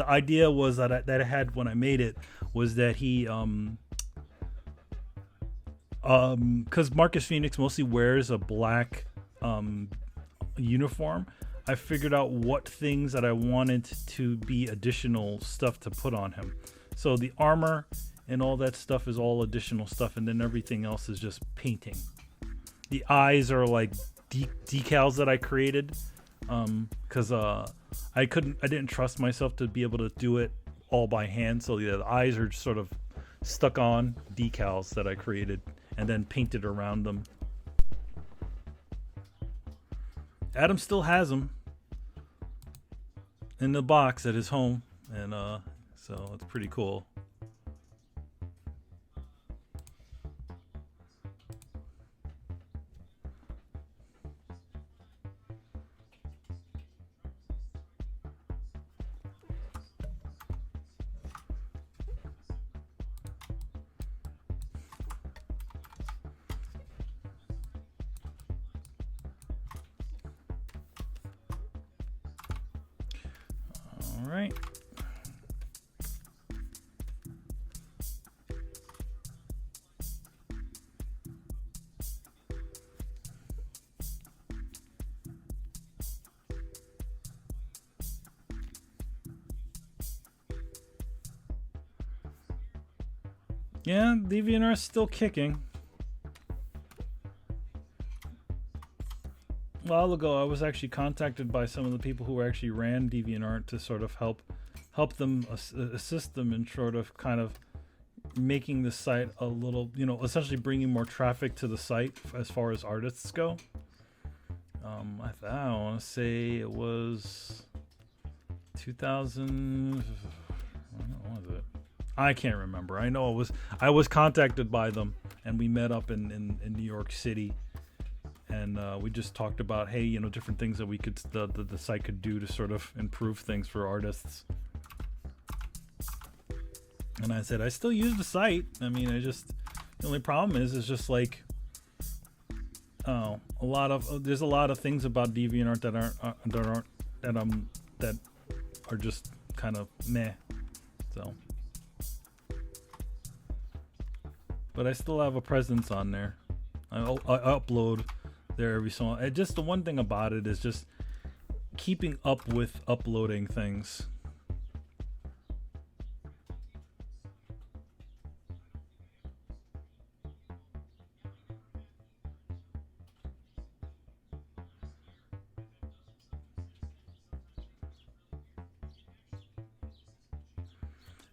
idea was that I had when I made it was that he because Marcus Phoenix mostly wears a black uniform. I figured out what things that I wanted to be additional stuff to put on him. So the armor and all that stuff is all additional stuff, and then everything else is just painting. The eyes are like decals that I created because I didn't trust myself to be able to do it all by hand. So yeah, the eyes are sort of stuck on decals that I created and then painted around them. Adam still has them in the box at his home, and so it's pretty cool. All right. Yeah, DeviantArt's still kicking. A while ago, I was actually contacted by some of the people who actually ran DeviantArt to sort of help them, assist them in sort of kind of making the site a little, you know, essentially bringing more traffic to the site as far as artists go. I want to say it was 2000. What was it? I can't remember. I know I was contacted by them, and we met up in New York City, and we just talked about, hey, you know, different things that we could the site could do to sort of improve things for artists. And I said I still use the site. I mean, the only problem is just like there's a lot of things about DeviantArt that are just kind of meh. So, but I still have a presence on there. I upload there every so on. Just the one thing about it is just keeping up with uploading things.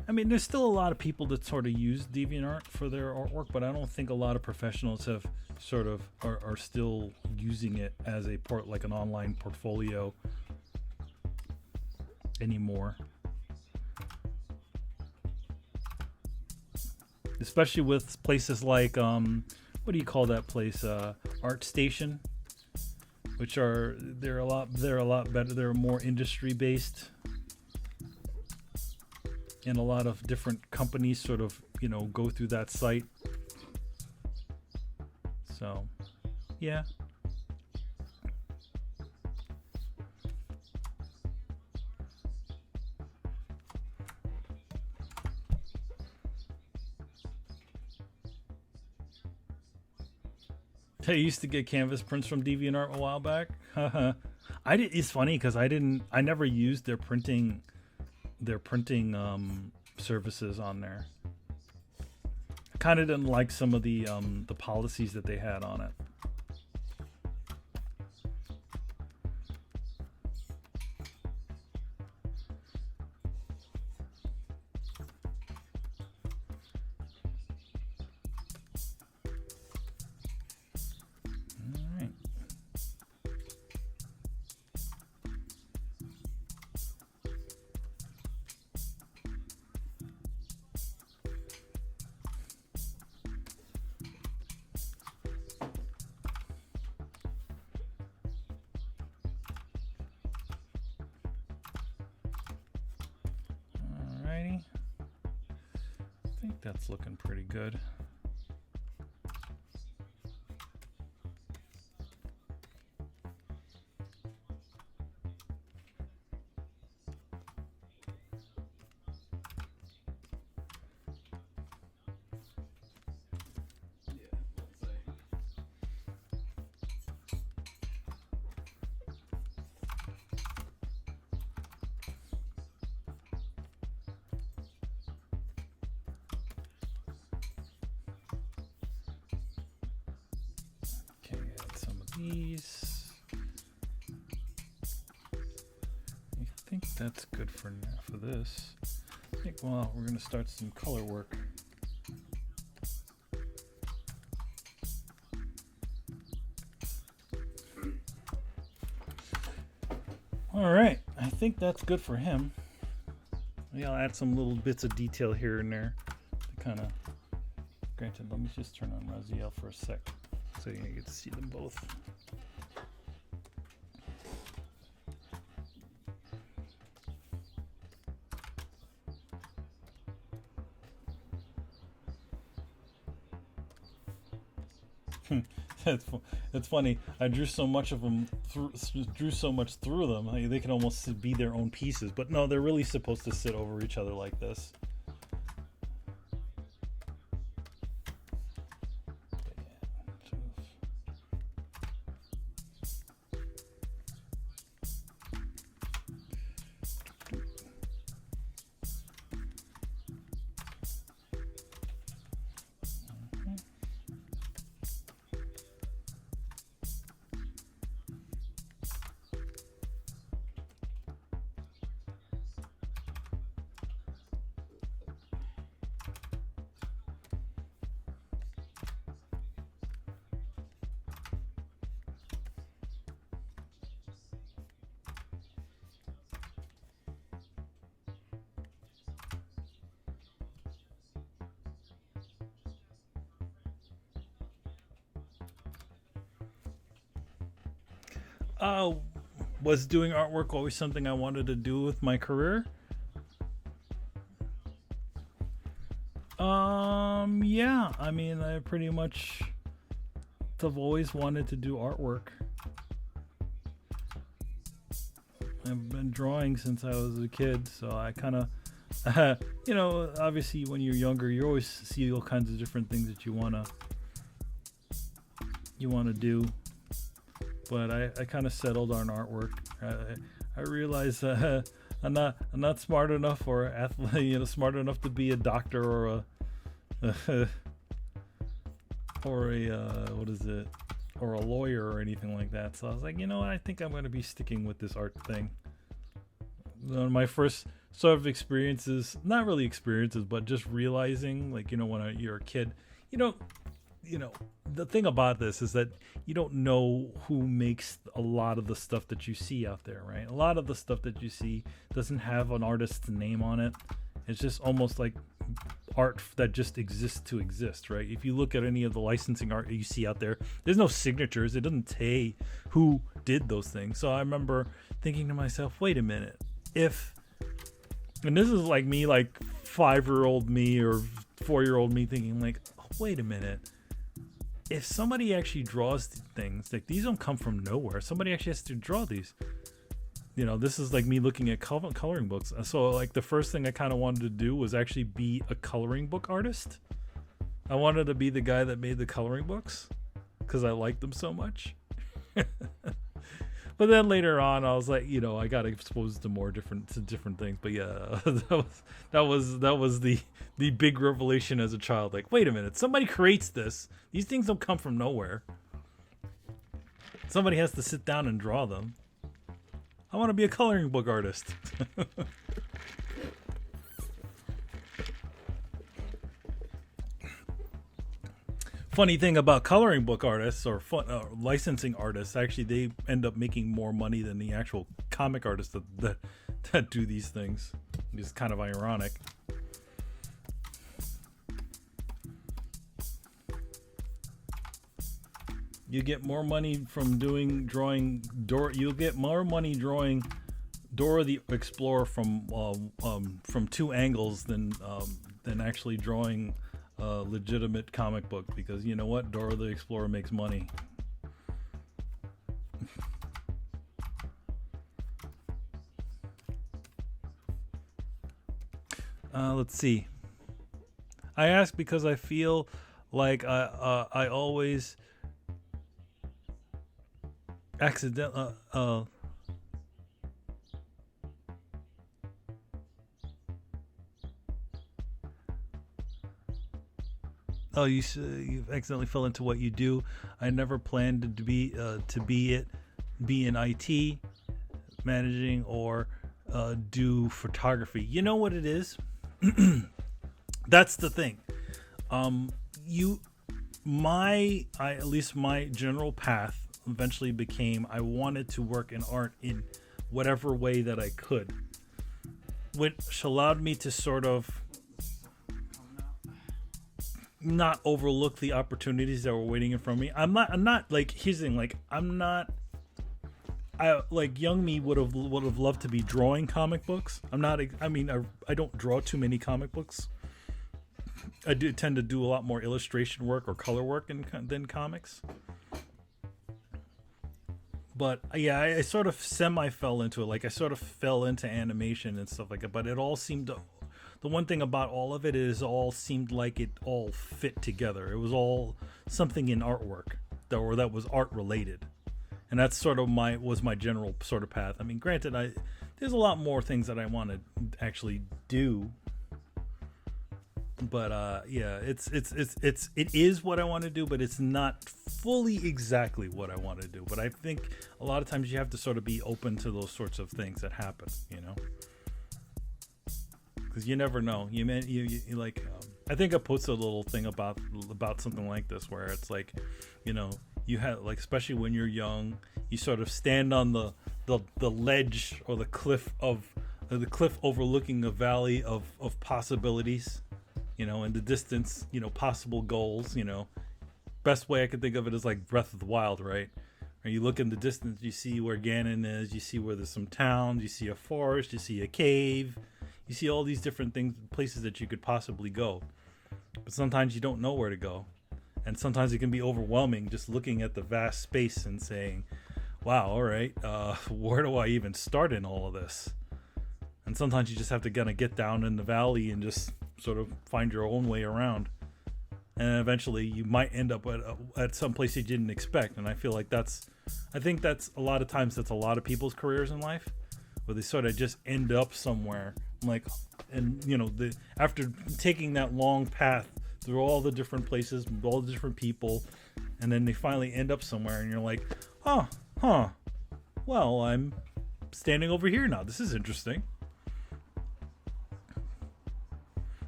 I mean, there's still a lot of people that sort of use DeviantArt for their artwork, but I don't think a lot of professionals have sort of are still using it as a like an online portfolio anymore. Especially with places like what do you call that place? ArtStation, which they're a lot better. They're more industry based. And a lot of different companies sort of, go through that site. So, yeah. I used to get canvas prints from DeviantArt a while back. It's funny because I never used their printing services on there. I kind of didn't like some of the policies that they had on it. I think that's looking pretty good. These. I think that's good for now for this. I think, well, we're going to start some color work. All right, I think that's good for him. Maybe I'll add some little bits of detail here and there to kind of. Granted, let me just turn on Raziel for a sec so you get to see them both. That's funny. I drew so much of them, drew so much through them. They can almost be their own pieces, but no, they're really supposed to sit over each other like this. Was doing artwork always something I wanted to do with my career? Yeah, I mean, I pretty much have always wanted to do artwork. I've been drawing since I was a kid, so I kind of, obviously when you're younger, you always see all kinds of different things that you wanna do. But I kind of settled on artwork. I realized I'm not smart enough or athlete, smart enough to be a doctor or or a lawyer or anything like that. So I was like, I think I'm going to be sticking with this art thing. My first sort of experiences, not really experiences, but just realizing, like, when you're a kid, the thing about this is that you don't know who makes a lot of the stuff that you see out there, right? A lot of the stuff that you see doesn't have an artist's name on it. It's just almost like art that just exists to exist, right? If you look at any of the licensing art you see out there, there's no signatures. It doesn't say who did those things. So I remember thinking to myself, wait a minute, and this is like me, like 5-year-old me or 4-year-old me thinking like, oh, wait a minute. If somebody actually draws things, like these don't come from nowhere. Somebody actually has to draw these. This is like me looking at coloring books. So like the first thing I kind of wanted to do was actually be a coloring book artist. I wanted to be the guy that made the coloring books because I liked them so much. But then later on, I was like, I got exposed to different things. But yeah, that was the big revelation as a child. Like, wait a minute, somebody creates this. These things don't come from nowhere. Somebody has to sit down and draw them. I want to be a coloring book artist. Funny thing about coloring book artists or licensing artists, actually they end up making more money than the actual comic artists that do these things. It's kind of ironic. You get more money from drawing Dora. You'll get more money drawing Dora the Explorer from two angles than actually drawing a legitimate comic book, because you know what? Dora the Explorer makes money. Let's see. I ask because I feel like I always accidentally you accidentally fell into what you do. I never planned to be in IT, managing, or do photography. You know what it is? That's the thing. At least my general path eventually became, I wanted to work in art in whatever way that I could, which allowed me to sort of not overlook the opportunities that were waiting in front of me. I'm not like, here's the thing, like young me would have loved to be drawing comic books. I don't draw too many comic books. I do tend to do a lot more illustration work or color work than comics. But yeah, I sort of semi fell into it. Like I sort of fell into animation and stuff like that. But it all seemed to, the one thing about all of it is all seemed like it all fit together. It was all something in artwork that was art related. And that's sort of my general sort of path. I mean, granted, there's a lot more things that I want to actually do. But yeah, it is what I want to do, but it's not fully exactly what I want to do. But I think a lot of times you have to sort of be open to those sorts of things that happen, because you never know. You like, I think I posted a little thing about something like this, where it's like, you have, like, especially when you're young, you sort of stand on the ledge or the cliff overlooking a valley of possibilities. In the distance, possible goals, best way I could think of it is like Breath of the Wild, right? Or you look in the distance, you see where Ganon is, you see where there's some towns, you see a forest, you see a cave, you see all these different things, places that you could possibly go. But sometimes you don't know where to go. And sometimes it can be overwhelming just looking at the vast space and saying, wow, all right, where do I even start in all of this? And sometimes you just have to kind of get down in the valley and just sort of find your own way around. And eventually you might end up at some place you didn't expect. And I feel like I think that's a lot of times that's a lot of people's careers in life, where they sort of just end up somewhere like, and after taking that long path through all the different places, all the different people, and then they finally end up somewhere, and you're like, well, I'm standing over here now. This is interesting.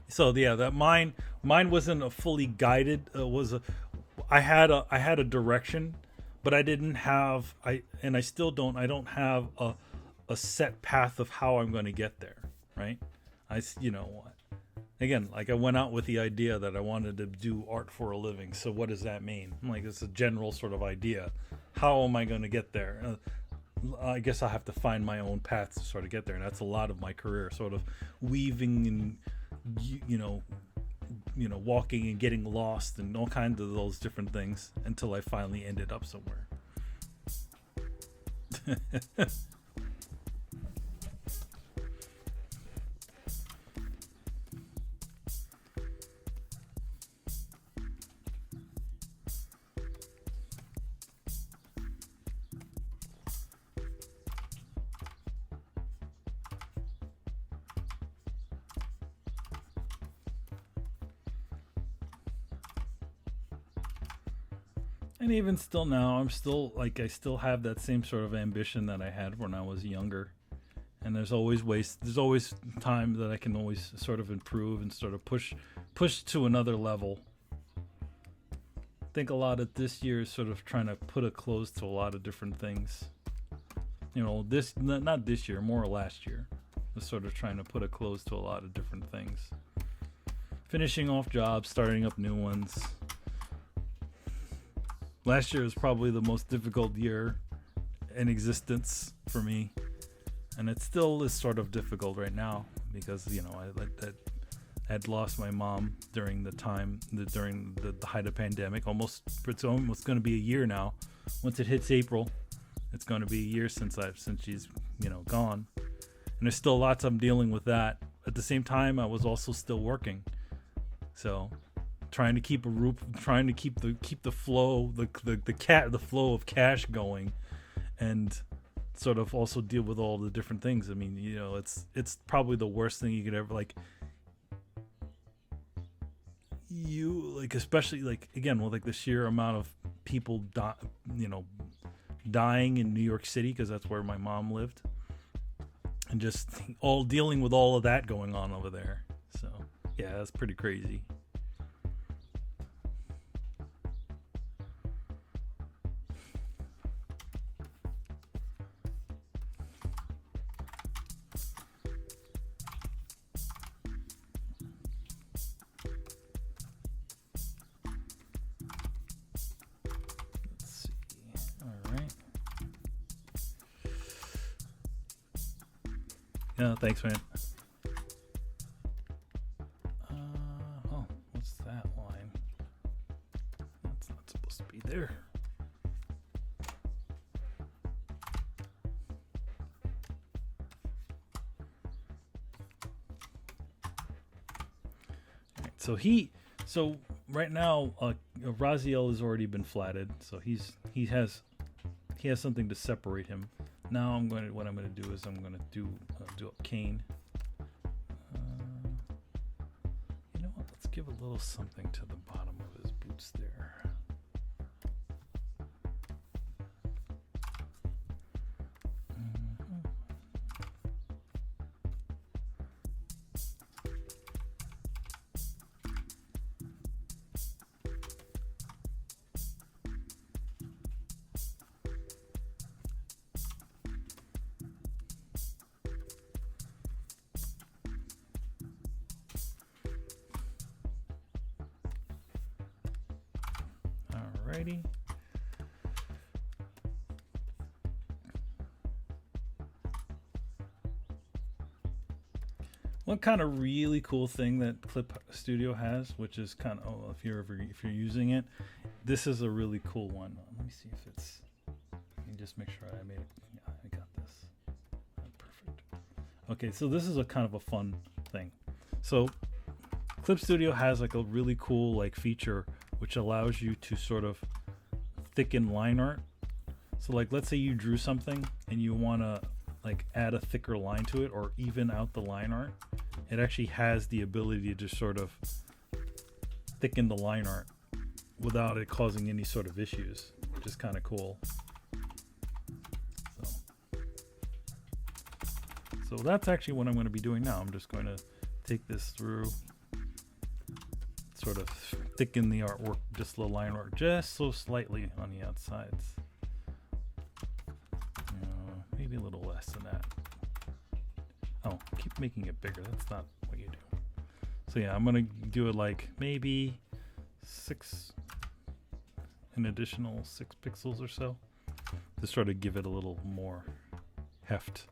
So yeah, that mine wasn't a fully guided. I had a direction, but I didn't have and I still don't. I don't have a set path of how I'm going to get there. Right? Again, like I went out with the idea that I wanted to do art for a living. So what does that mean? Like it's a general sort of idea. How am I going to get there? I guess I have to find my own path to sort of get there, and that's a lot of my career, sort of weaving and walking and getting lost and all kinds of those different things until I finally ended up somewhere. And even still now, I still have that same sort of ambition that I had when I was younger. And there's always time that I can always sort of improve and sort of push to another level. I think a lot of this year is sort of trying to put a close to a lot of different things. Not this year, more last year. Was sort of trying to put a close to a lot of different things. Finishing off jobs, starting up new ones. Last year was probably the most difficult year in existence for me, and it still is sort of difficult right now because I had lost my mom during the height of pandemic. It's almost going to be a year now. Once it hits April, it's going to be a year since she's gone, and there's still lots I'm dealing with that. At the same time, I was also still working, so. Trying to keep the flow, the flow of cash going, and sort of also deal with all the different things. I mean, it's probably the worst thing you could ever especially again with the sheer amount of people dying in New York City, because that's where my mom lived, and just all dealing with all of that going on over there. So yeah, that's pretty crazy. Yeah, thanks, man. What's that line? That's not supposed to be there. Right, so right now, Raziel has already been flatted, so he has something to separate him. Now what I'm going to do is I'm going to do up Kain. You know what? Let's give a little something to the bottom of his boots there. Alrighty. One kind of really cool thing that Clip Studio has, which is kind of if you're using it, this is a really cool one. Let me see if it's. just make sure I made it. Yeah, I got this. Perfect. Okay, so this is a kind of a fun thing. So Clip Studio has like a really cool like feature which allows you to sort of thicken line art. So like let's say you drew something and you want to like add a thicker line to it or even out the line art. It actually has the ability to sort of thicken the line art without it causing any sort of issues, which is kind of cool. So that's actually what I'm going to be doing now. I'm just going to take this through, sort of thicken the artwork, just the line art, just so slightly on the outsides. Maybe a little less than that. Oh, keep making it bigger. That's not what you do. So yeah, I'm going to do it like maybe an additional 6 pixels or so to sort of give it a little more heft.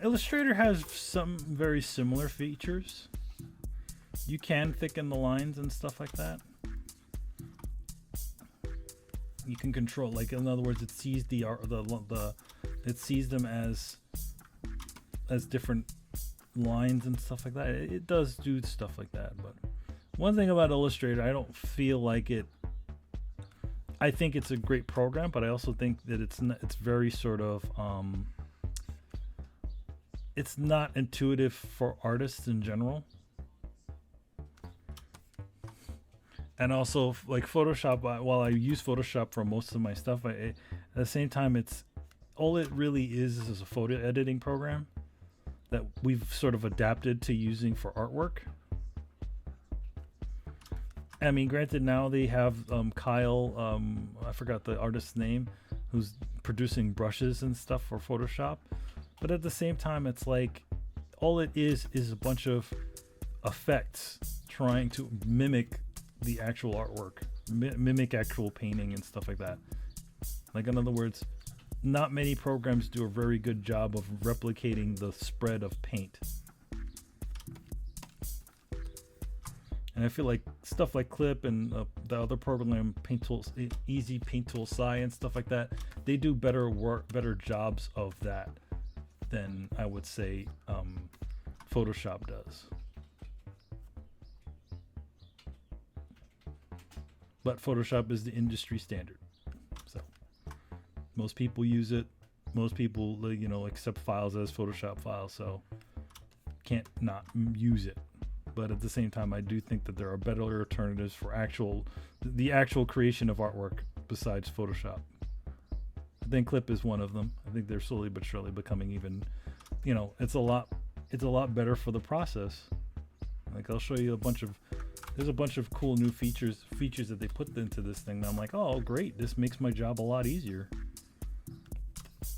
Illustrator has some very similar features. You can thicken the lines and stuff like that. You can control, like in other words, it sees it sees them as different lines and stuff like that. It does do stuff like that, but one thing about Illustrator, I don't feel like it. I think it's a great program, but I also think that it's very sort of it's not intuitive for artists in general. And also like Photoshop, while I use Photoshop for most of my stuff, at the same time, it's all it really is a photo editing program that we've sort of adapted to using for artwork. I mean, granted, now they have Kyle, I forgot the artist's name, who's producing brushes and stuff for Photoshop. But at the same time, it's like all it is a bunch of effects trying to mimic the actual artwork, mimic actual painting and stuff like that. Like, in other words, not many programs do a very good job of replicating the spread of paint. And I feel like stuff like Clip and the other program, Paint Tools, Easy Paint Tool Sci and stuff like that, they do better jobs of that than I would say Photoshop does. But Photoshop is the industry standard, so most people use it. Most people, accept files as Photoshop files, so can't not use it. But at the same time, I do think that there are better alternatives for the actual creation of artwork besides Photoshop. I think Clip is one of them. I think they're slowly but surely becoming even, it's a lot better for the process. Like, I'll show you there's a bunch of cool new features that they put into this thing. And I'm like, oh, great. This makes my job a lot easier.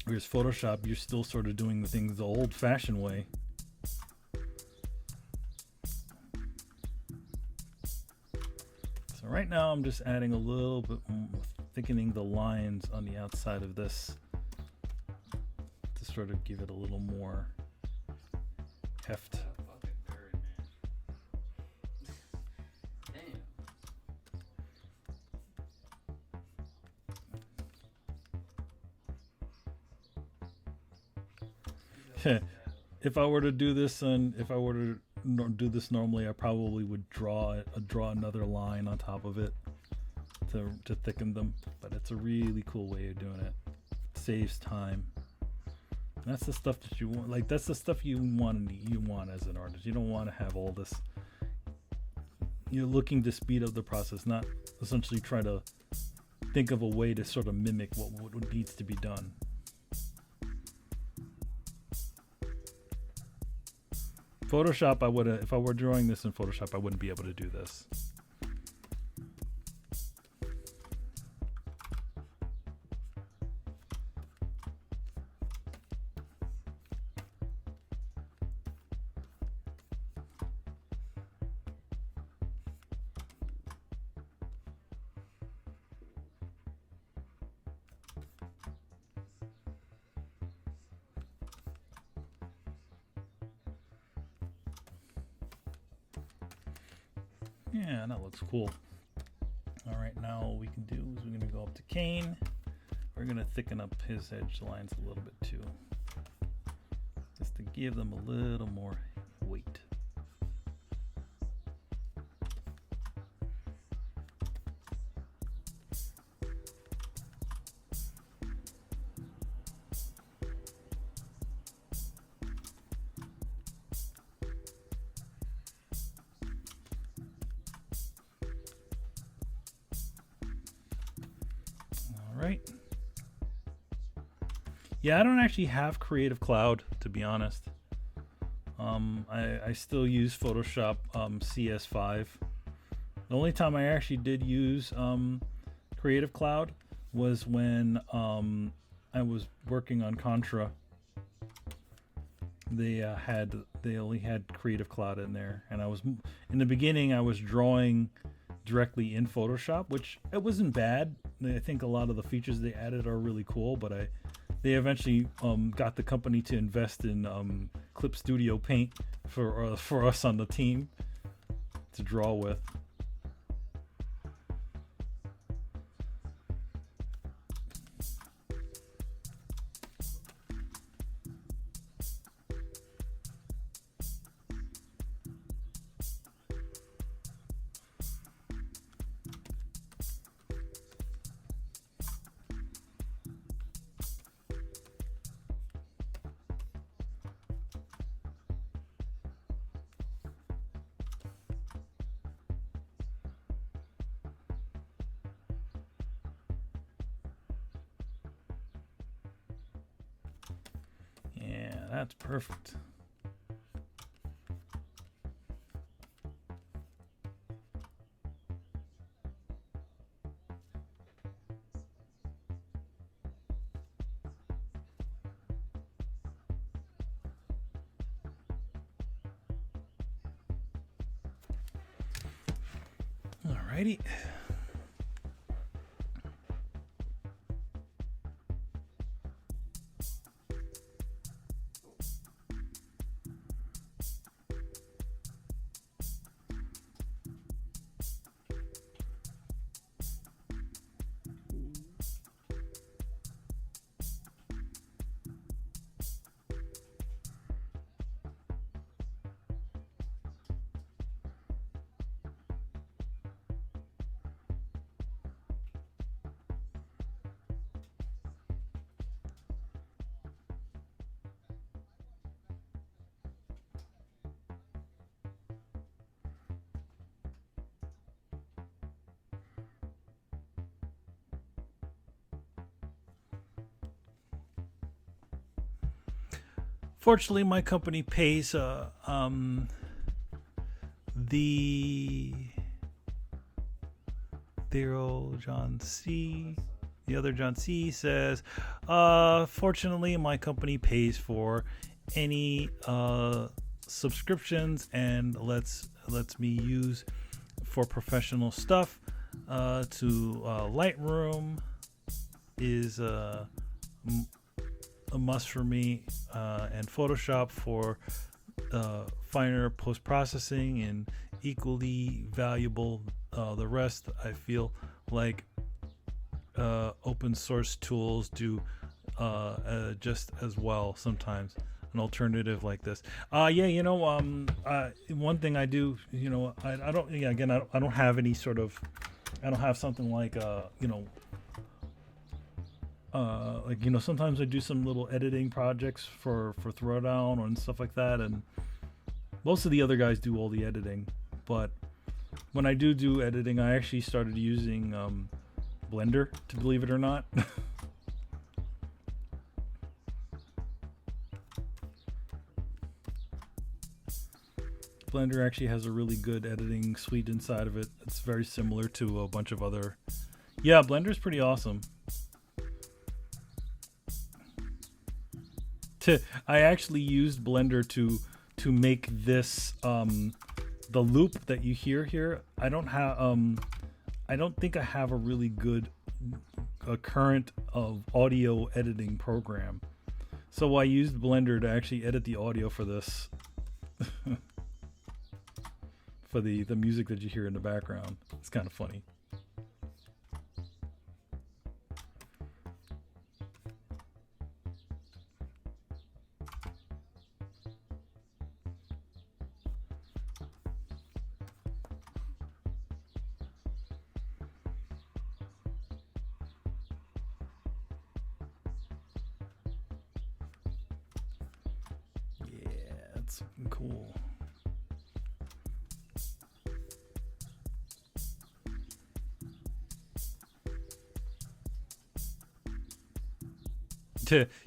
Whereas Photoshop, you're still sort of doing the things the old fashioned way. So right now I'm just adding a little bit, thickening the lines on the outside of this to sort of give it a little more heft. If I were to do this normally, I probably would draw another line on top of it to thicken them. But it's a really cool way of doing it. Saves time. And that's the stuff that you want. Like, that's the stuff you want as an artist. You don't want to have all this. You're looking to speed up the process, not essentially try to think of a way to sort of mimic what needs to be done. Photoshop, if I were drawing this in Photoshop, I wouldn't be able to do this. Yeah, that looks cool. All right, now what we can do is we're gonna go up to Kain. We're gonna thicken up his edge lines a little bit too, just to give them a little more weight. Right. Yeah, I don't actually have Creative Cloud, to be honest. I still use Photoshop CS5. The only time I actually did use Creative Cloud was when I was working on Contra. They only had Creative Cloud in there, and in the beginning I was drawing directly in Photoshop, which it wasn't bad. I think a lot of the features they added are really cool, but they eventually got the company to invest in Clip Studio Paint for us on the team to draw with. Yeah, that's perfect. Alrighty. Fortunately, my company pays the John C. The other John C says, fortunately, my company pays for any subscriptions and lets me use for professional stuff. To Lightroom is a must for me, and Photoshop for finer post-processing, and equally valuable the rest. I feel like open source tools do just as well sometimes. An alternative like this. One thing I do, I don't. Yeah, again, I don't have any sort of. I don't have something like sometimes I do some little editing projects for Throwdown and stuff like that, and most of the other guys do all the editing. But when I do editing, I actually started using Blender, to believe it or not. Blender actually has a really good editing suite inside of it. It's very similar to a bunch of other. Yeah, Blender's pretty awesome. I actually used Blender to make this the loop that you hear here. I don't think I have a really good current of audio editing program, so I used Blender to actually edit the audio for this. for the music that you hear in the background. It's kind of funny. That's cool.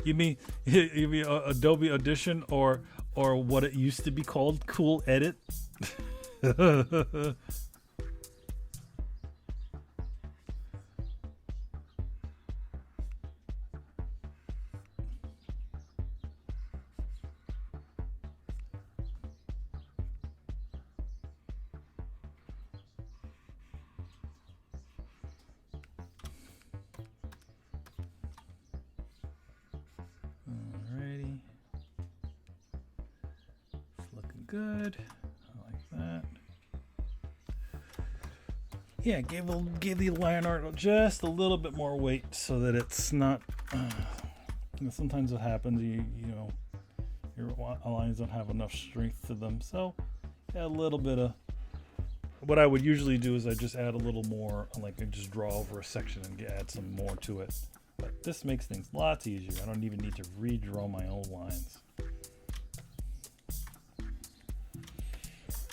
You mean Adobe Audition or what it used to be called, Cool Edit? Alrighty. It's looking good. I like that. Yeah, gave the line art just a little bit more weight so that it's not. Sometimes what happens, you know, your lines don't have enough strength to them. So, yeah, a little bit of. What I would usually do is I just add a little more, like I just draw over a section and add some more to it. But this makes things lots easier. I don't even need to redraw my own lines.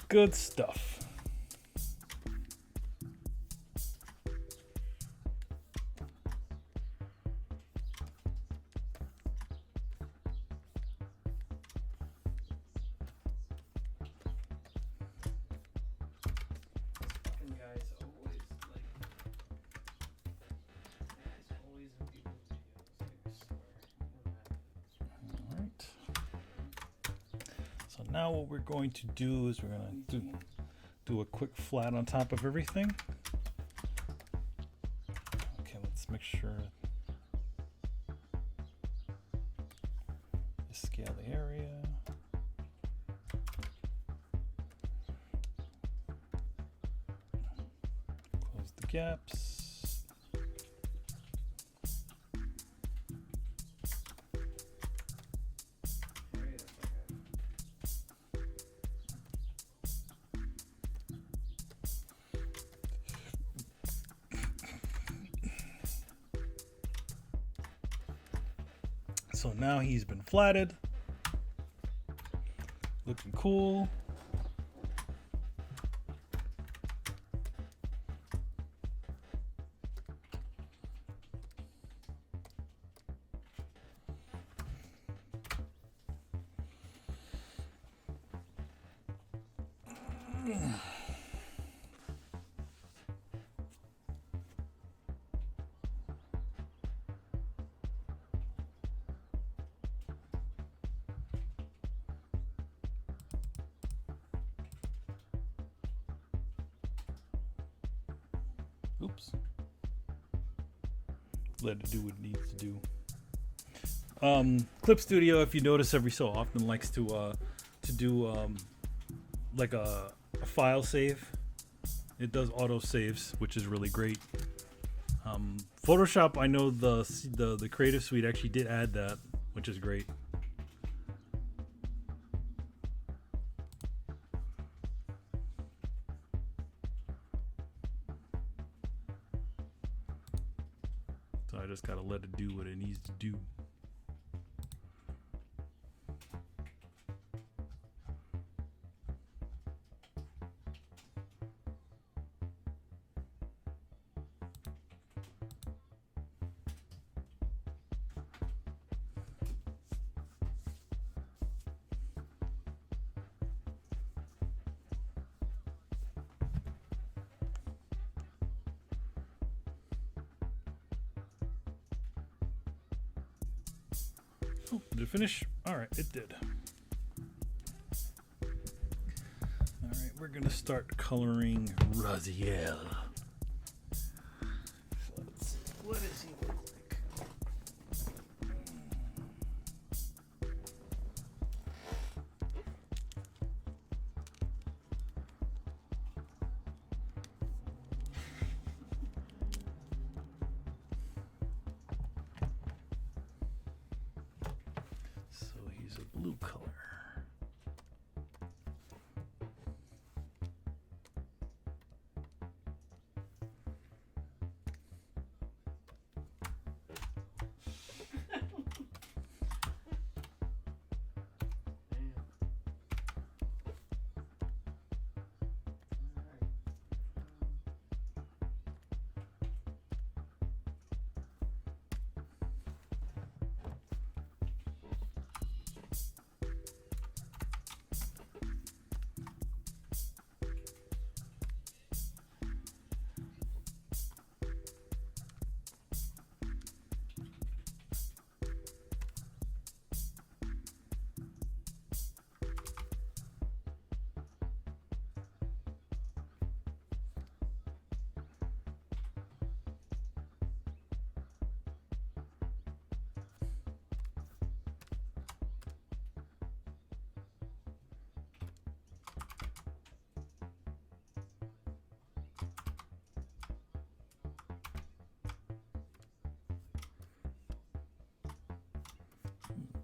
Good stuff. Now what we're going to do is we're going to do a quick flat on top of everything. Okay, let's make sure. Just scale the area. Close the gaps. So now he's been flatted, looking cool. Oops. Let it do what it needs to do. Clip Studio, if you notice, every so often likes to do like a file save. It does auto saves, which is really great. Photoshop, I know the Creative Suite actually did add that, which is great. So I just gotta let it do what it needs to do. Oh, did it finish? All right, it did. All right, we're gonna start coloring Raziel. So let's see, what does he look like? blue color.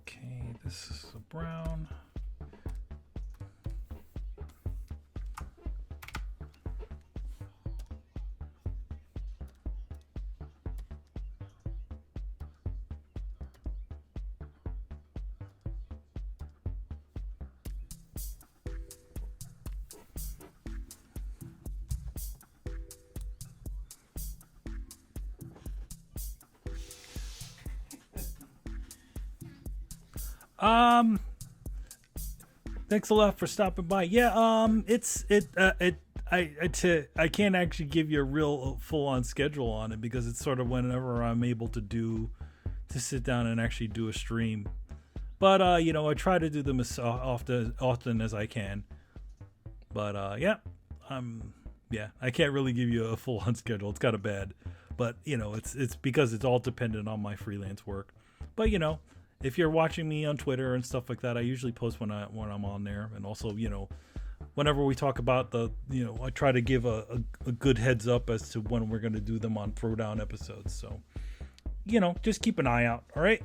Okay, this is a brown. Thanks a lot for stopping by. Yeah, I can't actually give you a real full on schedule on it because it's sort of whenever I'm able to sit down and actually do a stream. But I try to do them as often as I can. But I can't really give you a full on schedule. It's kind of bad. But it's because it's all dependent on my freelance work. But if you're watching me on Twitter and stuff like that, I usually post when I'm on there, and also whenever we talk about I try to give a good heads up as to when we're going to do them on Throwdown episodes. So just keep an eye out. All right.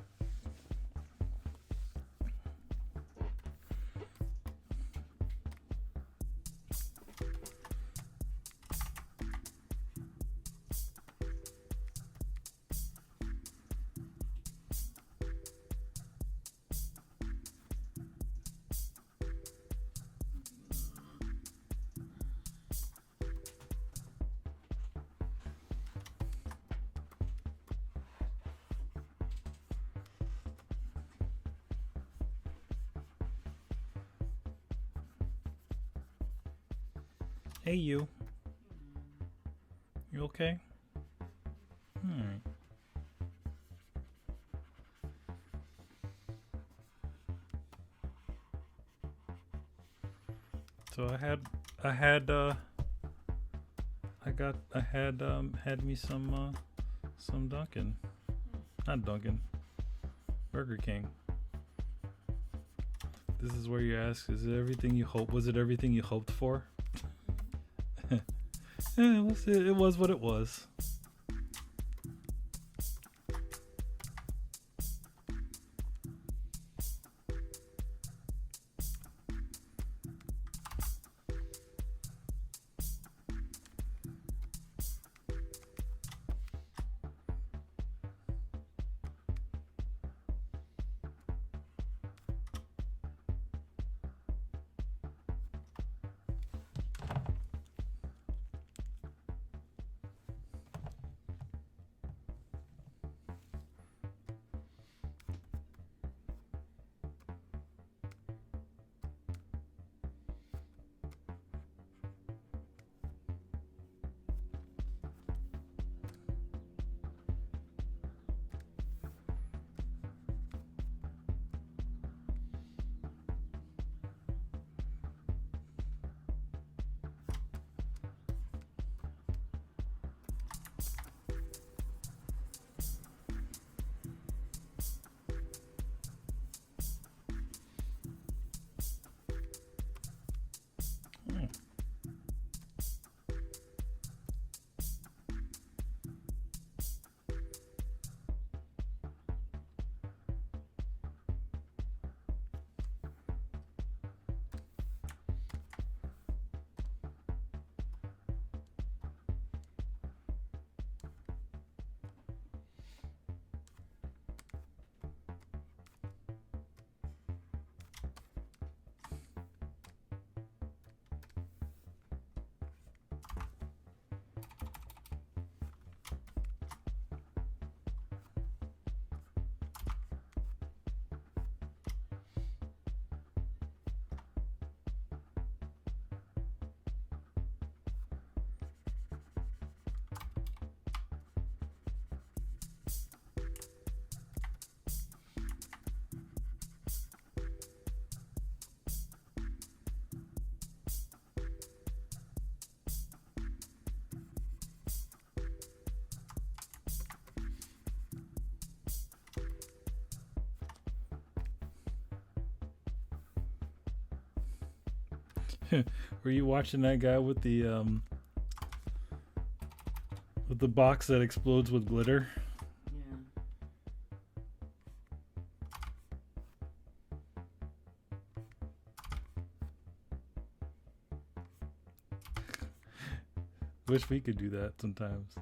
Hey, you. You okay? Alright. So had me some Dunkin'. Not Dunkin'. Burger King. This is where you ask, was it everything you hoped for? It was what it was. Were you watching that guy with the box that explodes with glitter? Yeah. Wish we could do that sometimes.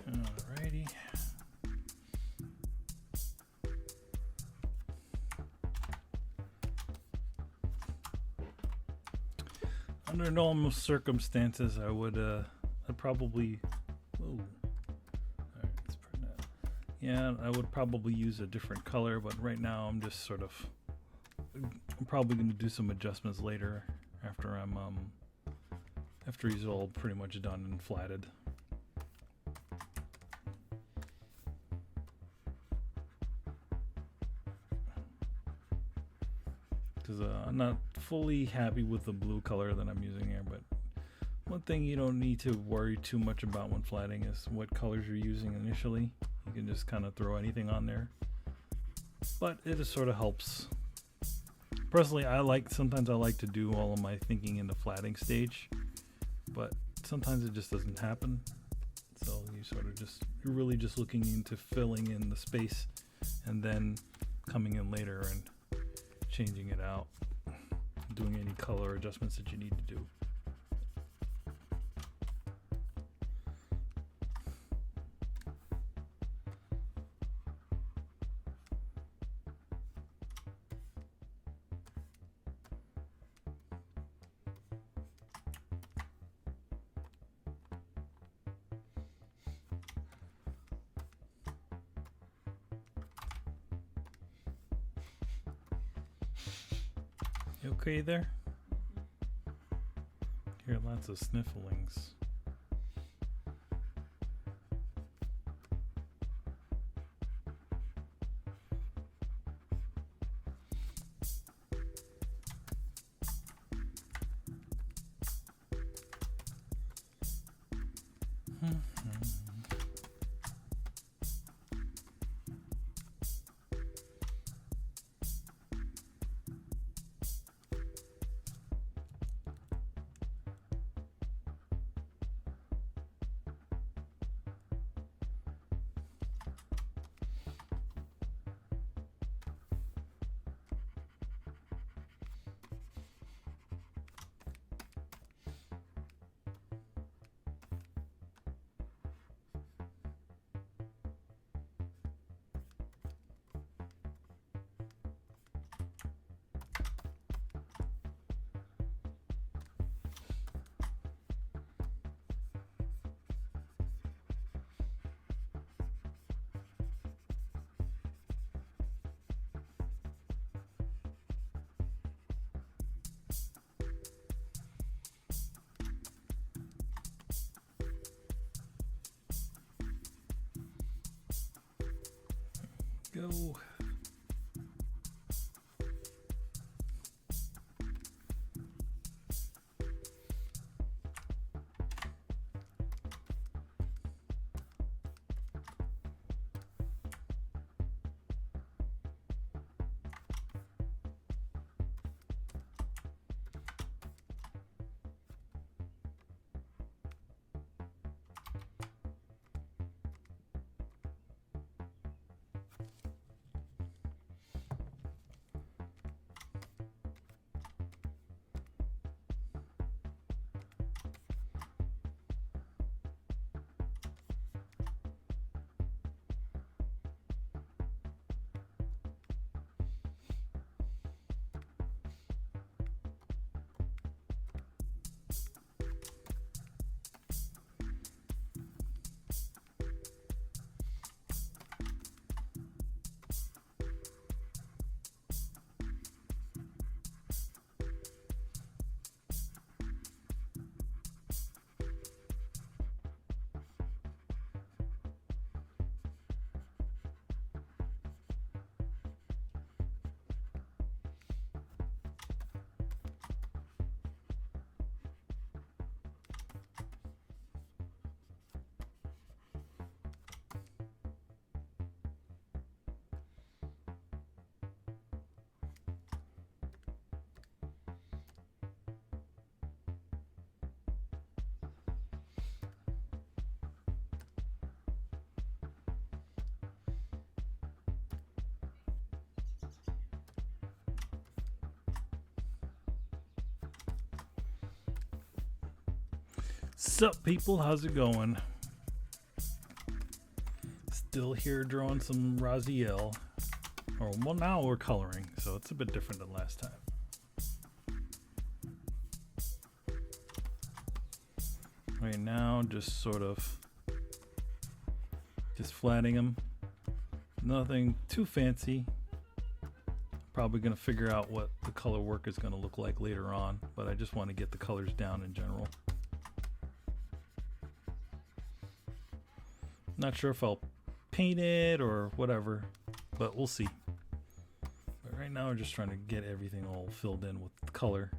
Alrighty. Under normal circumstances, I'd probably. Whoa. Alright, let's print that. Yeah, I would probably use a different color, but right now I'm just sort of. I'm probably going to do some adjustments later after after he's all pretty much done and flatted. Because I'm not fully happy with the blue color that I'm using here, but one thing you don't need to worry too much about when flatting is what colors you're using initially. You can just kind of throw anything on there, but it just sort of helps. Personally, sometimes I like to do all of my thinking in the flatting stage, but sometimes it just doesn't happen. So you're really just looking into filling in the space and then coming in later and changing it out, doing any color adjustments that you need to do. You okay there? Hear lots of snifflings. go. Sup people, how's it going? Still here drawing some Raziel. Or well, now we're coloring, so it's a bit different than last time. Right now, just sort of just flatting them. Nothing too fancy. Probably gonna figure out what the color work is gonna look like later on, but I just want to get the colors down in general. Not sure if I'll paint it or whatever, but we'll see. But right now we're just trying to get everything all filled in with color.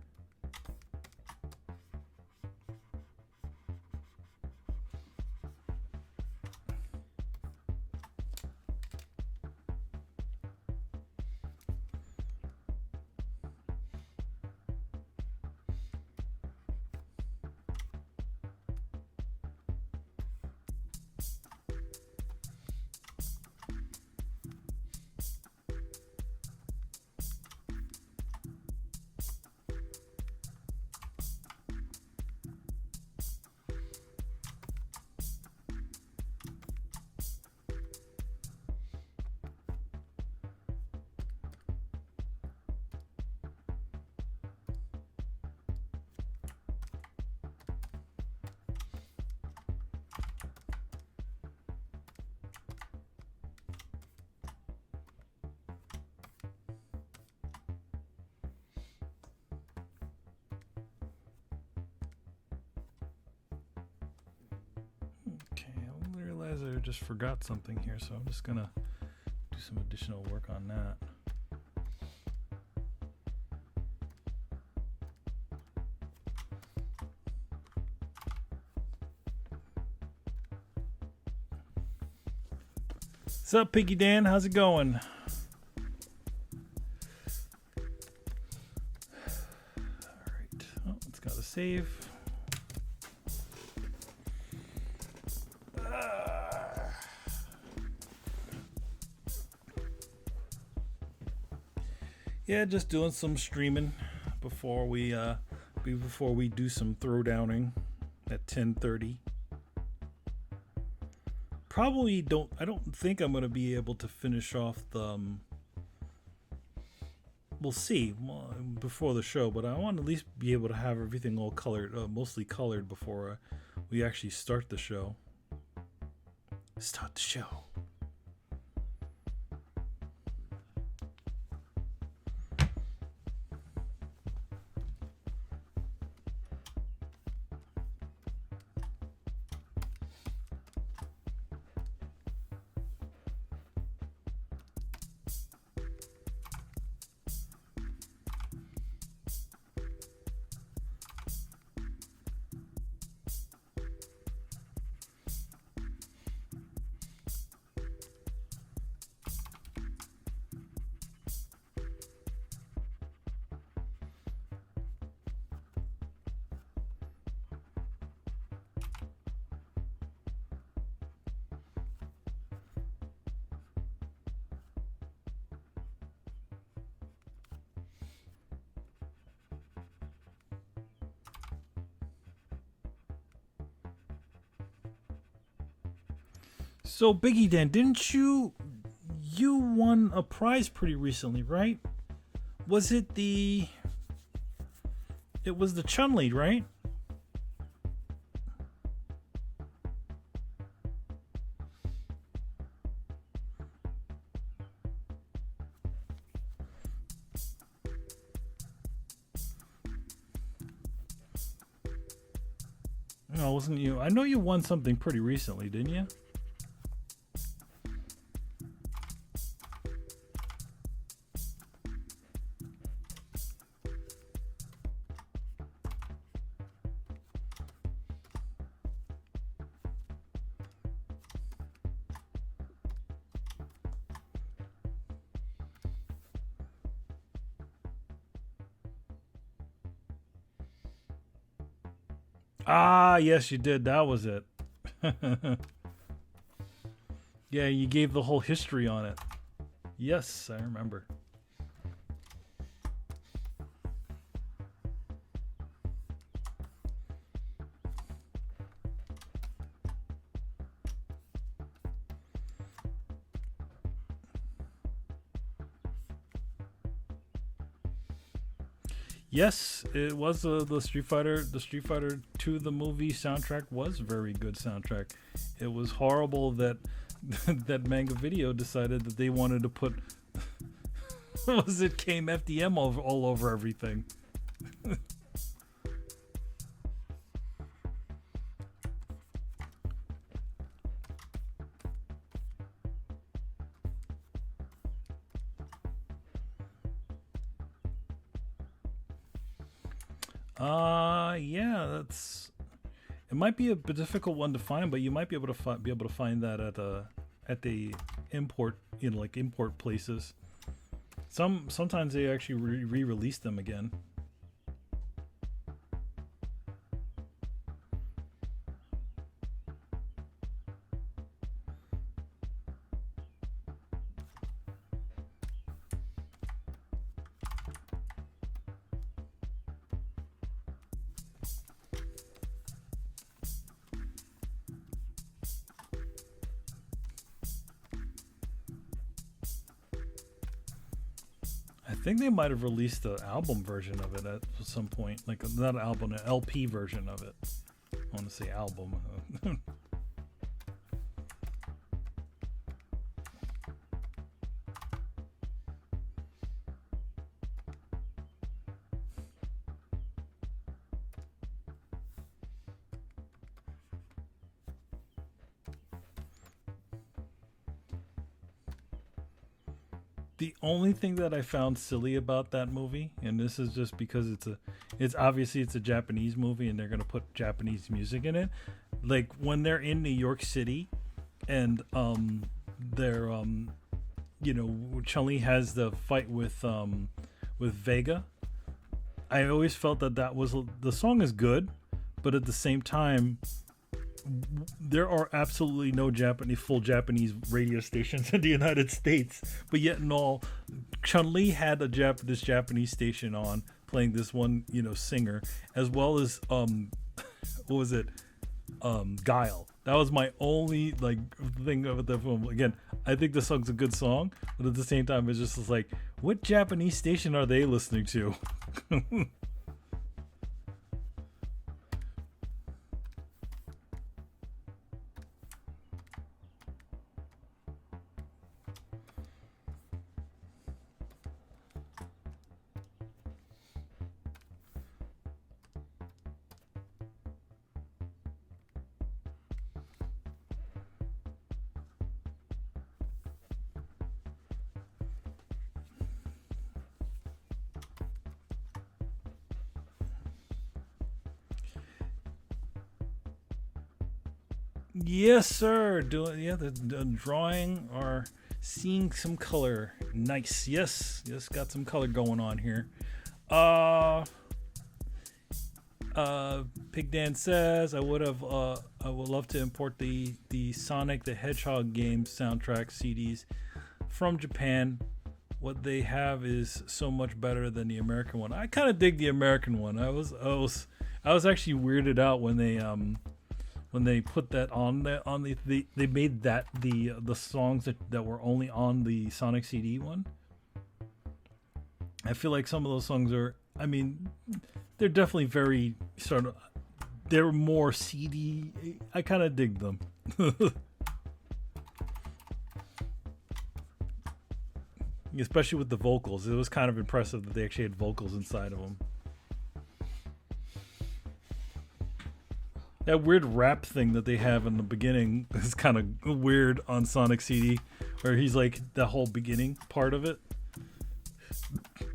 I just forgot something here, so I'm just gonna do some additional work on that. What's up, Piggy Dan? How's it going? All right. Oh, it's got to save. Yeah, just doing some streaming before we do some throwdowning at 10:30. I don't think I'm gonna be able to finish off the. We'll see before the show, but I want to at least be able to have everything all colored, mostly colored, before we actually start the show. Start the show. So Biggie Dan, didn't you won a prize pretty recently, right? Was it the It was the Chun-Li, right? No, wasn't you? I know you won something pretty recently, didn't you? Ah, yes, you did. That was it. Yeah, you gave the whole history on it. Yes, I remember. Yes, it was the Street Fighter 2 the movie soundtrack was very good soundtrack. It was horrible that that manga video decided that they wanted to put what was it came FDM all over everything. Yeah, that's it might be a difficult one to find, but you might be able to find that at the import, like import places. Sometimes they actually re-release them again. I think they might have released the album version of it at some point, like not an album, an LP version of it. I want to say album. The only thing that I found silly about that movie, and this is just because it's obviously it's a Japanese movie and they're gonna put Japanese music in it. Like when they're in New York City, and they're Chun-Li has the fight with Vega. I always felt that was the song is good, but at the same time, there are absolutely no full Japanese radio stations in the United States, but yet in all, Chun-Li had this Japanese station on playing this one, singer, as well as what was it, Guile. That was my only thing about the film. Again, I think the song's a good song, but at the same time, it's just like, what Japanese station are they listening to? Yes, sir. The drawing or seeing some color. Nice. Yes, got some color going on here. Pig Dan says I would love to import the Sonic the Hedgehog game soundtrack CDs from Japan. What they have is so much better than the American one. I kind of dig the American one. I was actually weirded out when when they put that on they made that the songs that were only on the Sonic CD one. I feel like some of those songs are, I mean, they're definitely very sort of, they're more CD. I kind of dig them. Especially with the vocals. It was kind of impressive that they actually had vocals inside of them. That weird rap thing that they have in the beginning is kind of weird on Sonic CD, where he's like, the whole beginning part of it.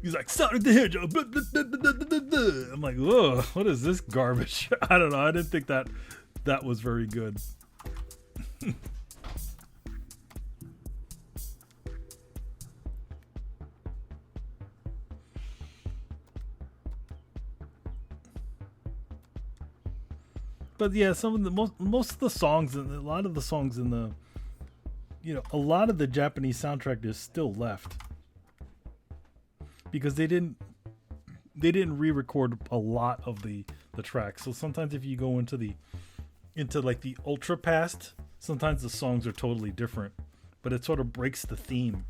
He's like, Sonic the Hedgehog. I'm like, whoa, what is this garbage? I don't know. I didn't think that was very good. But yeah, some of the most of the songs and a lot of the songs in the, a lot of the Japanese soundtrack is still left because they didn't re-record a lot of the tracks. So sometimes if you go into like the ultra past, sometimes the songs are totally different, but it sort of breaks the theme.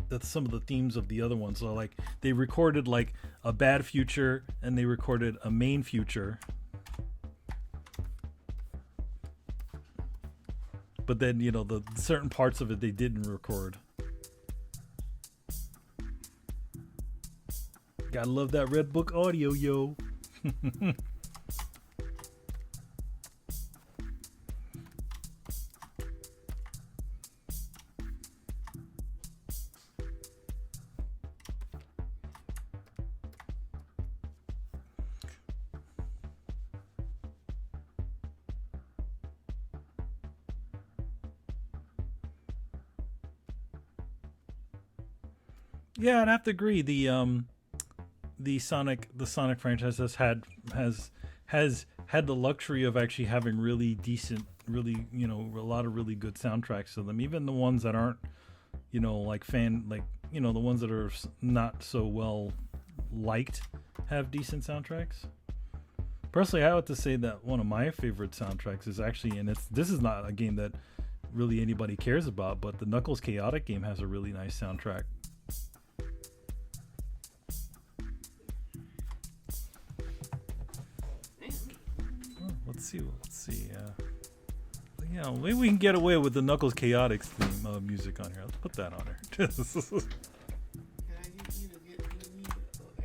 That's some of the themes of the other ones. So like they recorded like a bad future and they recorded a main future. But then, the certain parts of it they didn't record. Gotta love that Red Book audio, yo. Yeah, I'd have to agree. The Sonic franchise has had the luxury of actually having really decent, really a lot of really good soundtracks to them. Even the ones that aren't, the ones that are not so well liked have decent soundtracks. Personally, I have to say that one of my favorite soundtracks is actually, and this is not a game that really anybody cares about, but the Knuckles Chaotic game has a really nice soundtrack. Let's see. Maybe we can get away with the Knuckles Chaotix theme music on here. Let's put that on here. Can I get you to get me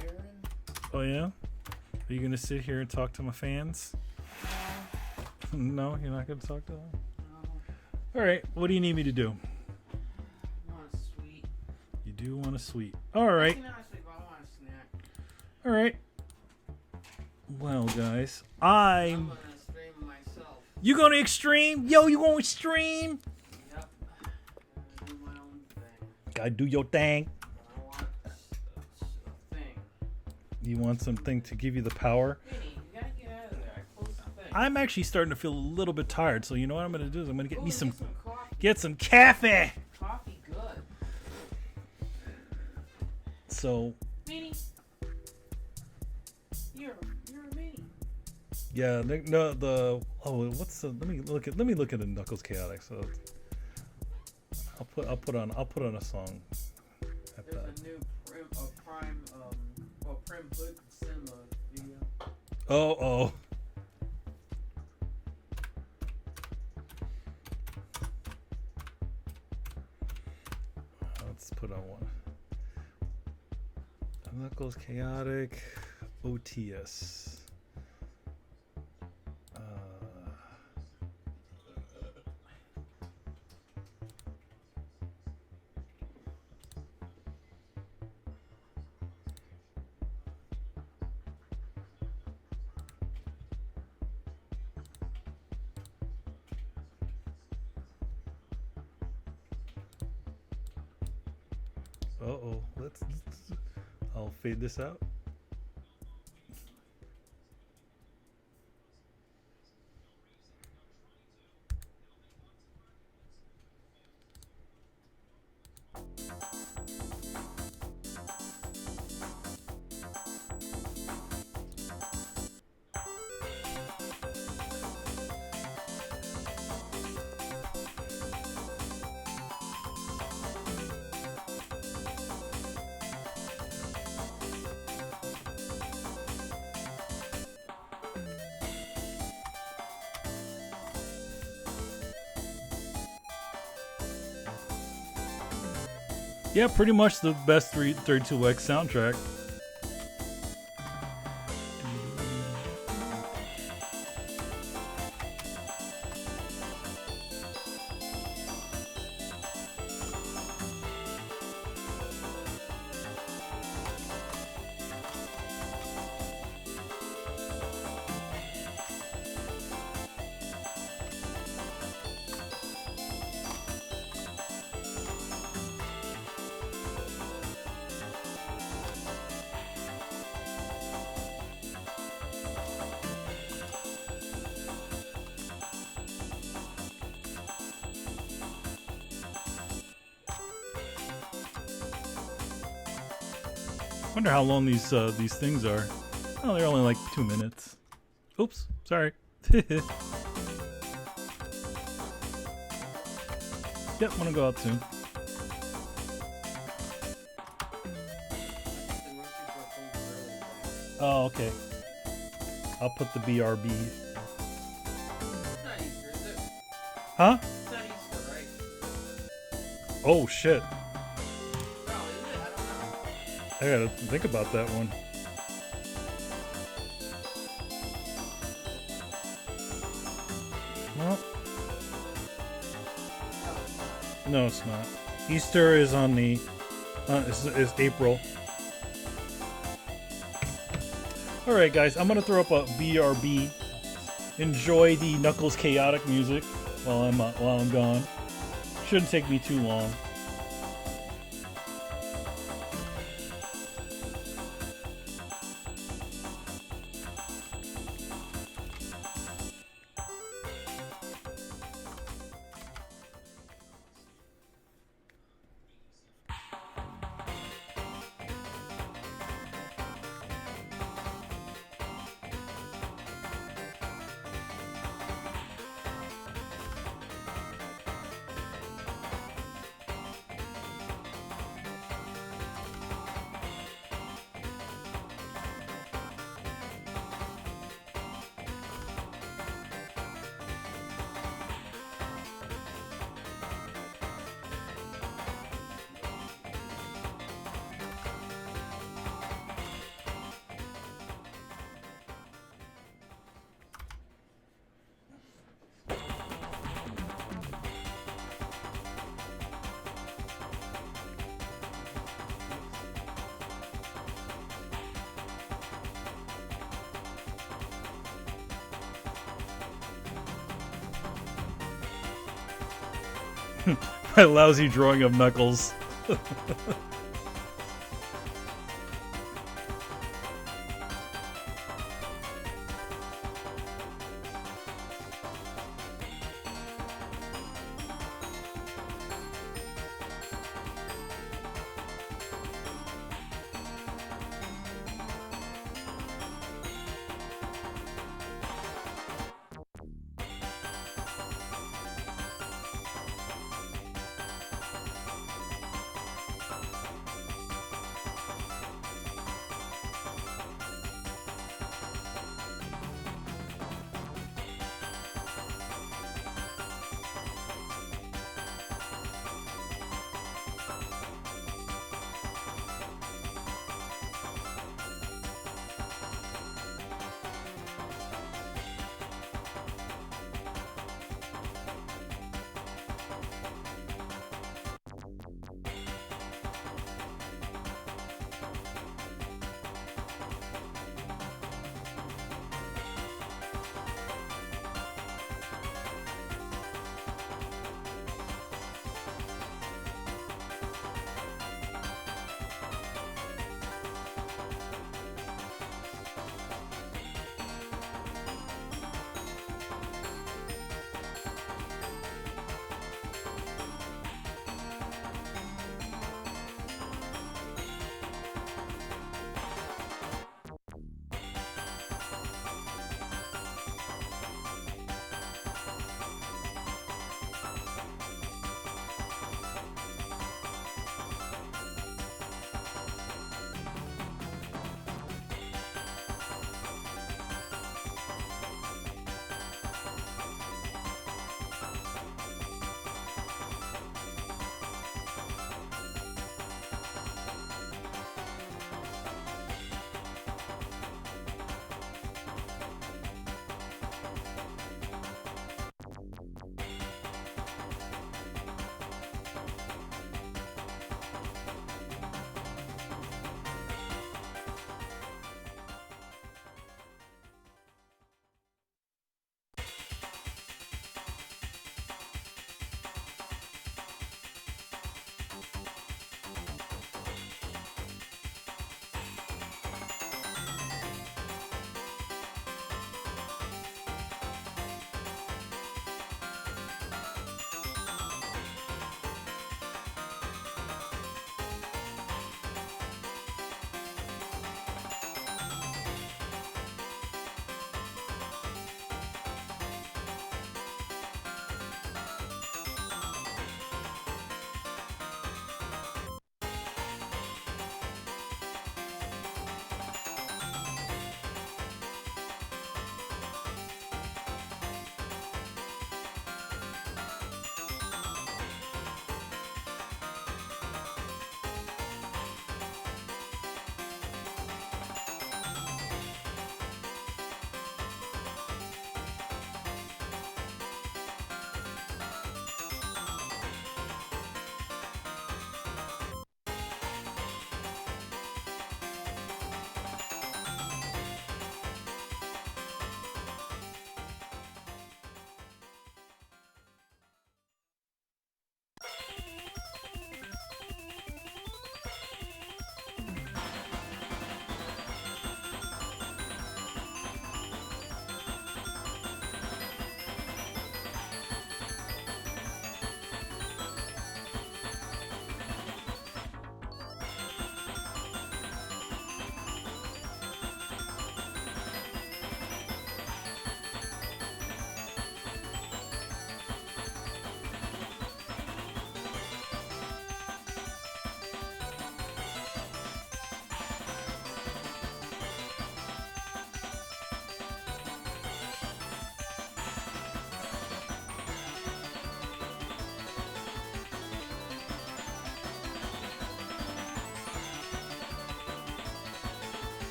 Aaron? Oh yeah? Are you gonna sit here and talk to my fans? No, you're not gonna talk to them. No. All right. What do you need me to do? I want a sweet. You do want a sweet. All right. Not a sweet, but I want a snack. All right. Well, guys, I'm gonna stream myself. You gonna extreme? Yo, you gonna extreme? Yep. Do my own thing. Gotta do your thing. I want a thing. You want something to give you the power? Vinny, you gotta get out of there. I closed the thing. I'm actually starting to feel a little bit tired, so you know what I'm gonna do is I'm gonna get me some coffee. get some coffee. Coffee, good. So. Vinny, you're a Vinny. Yeah, what's the? Let me look at the Knuckles Chaotic. So I'll put on a song. There's a new Prim Hood cinema video. Oh. Let's put on one. Knuckles Chaotic OTS. I'll fade this out. Yeah, pretty much the best 32X soundtrack. Wonder how long these things are. Oh, they're only like 2 minutes. Oops, sorry. Yep, I'm gonna go out soon. Oh, okay. I'll put the BRB. It's not Easter, is it? Huh? It's not Easter, right? Oh shit. No, is it? I don't know. I gotta think about that one. Well, no, it's not. Easter is on the is April. All right, guys, I'm gonna throw up a BRB. Enjoy the Knuckles chaotic music while I'm gone. Shouldn't take me too long. My lousy drawing of Knuckles.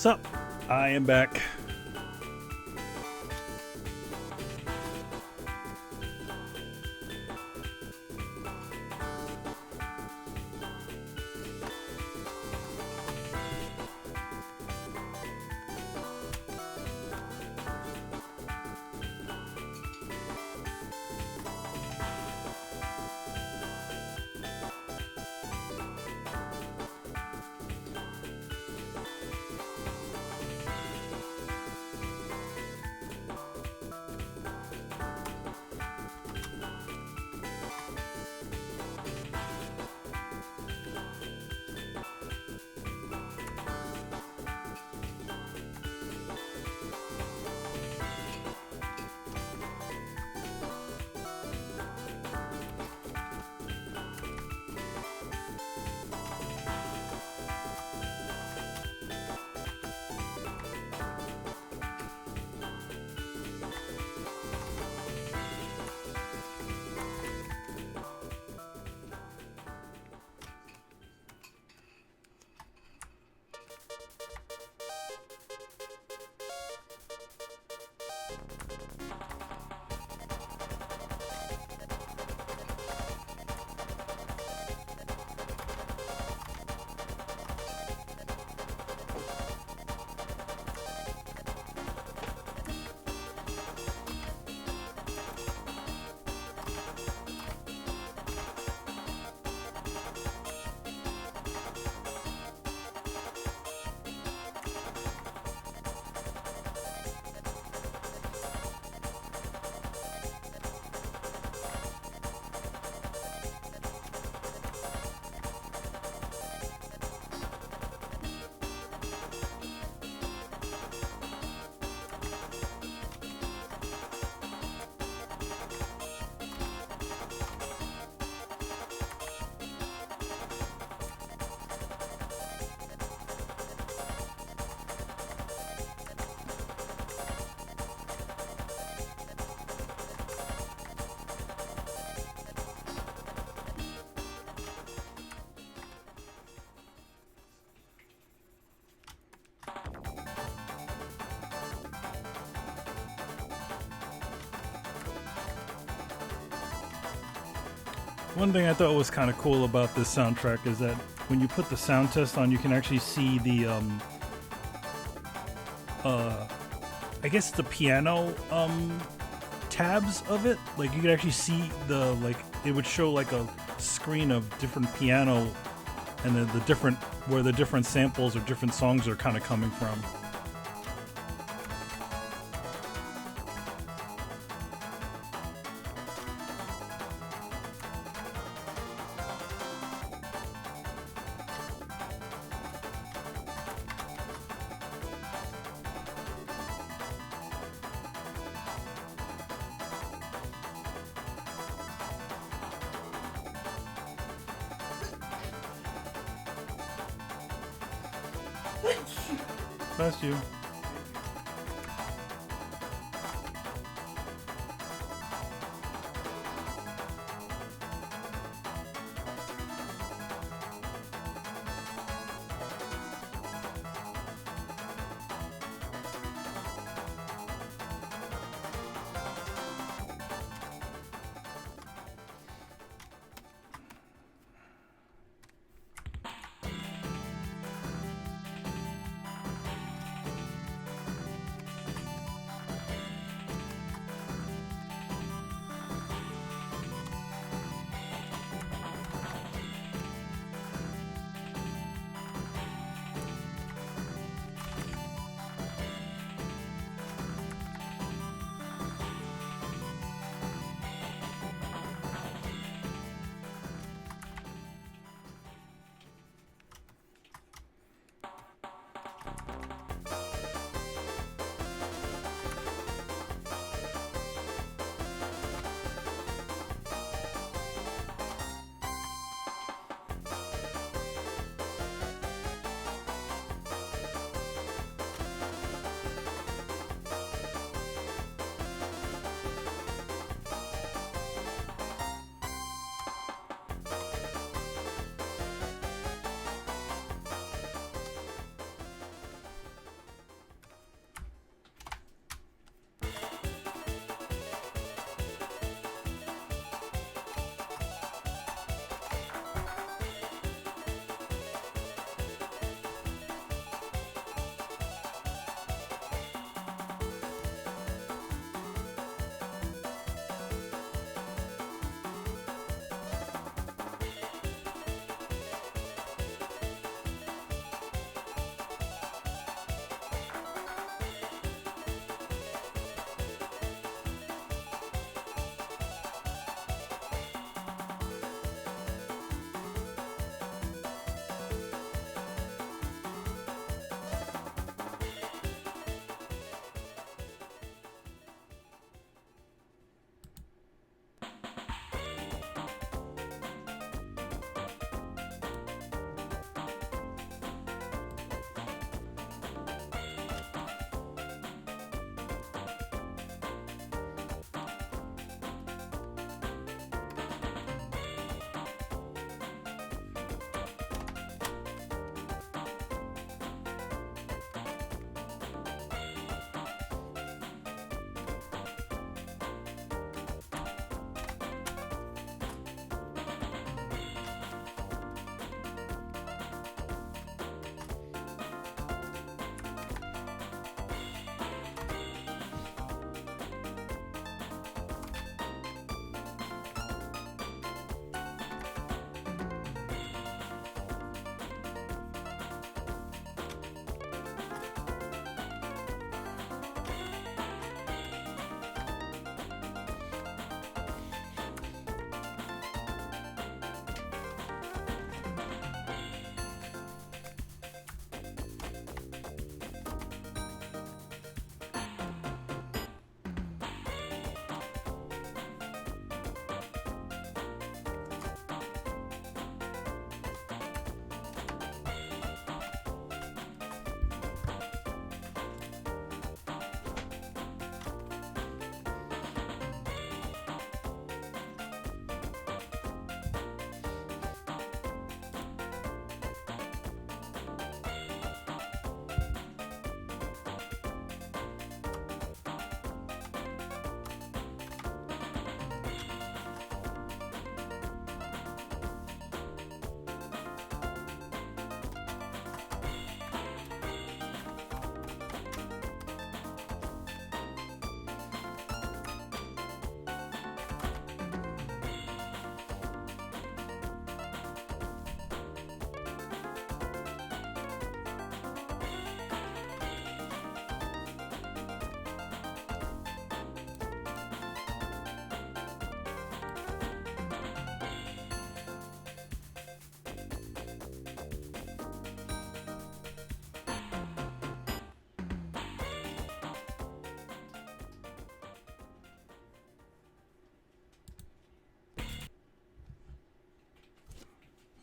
Sup? I am back. One thing I thought was kind of cool about this soundtrack is that when you put the sound test on, you can actually see the, I guess the piano, tabs of it. Like, you could actually see the, like, it would show, like, a screen of different piano and then the different, where the different samples or different songs are kind of coming from. That's you.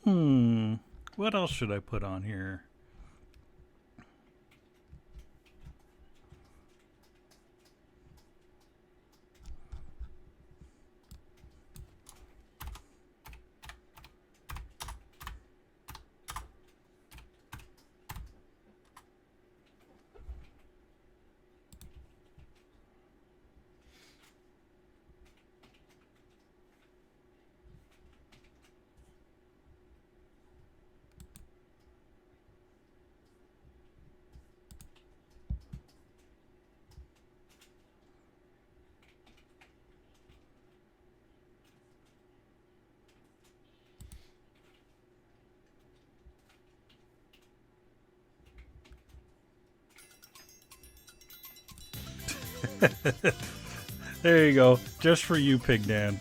What else should I put on here? There you go. Just for you, Pig Dan.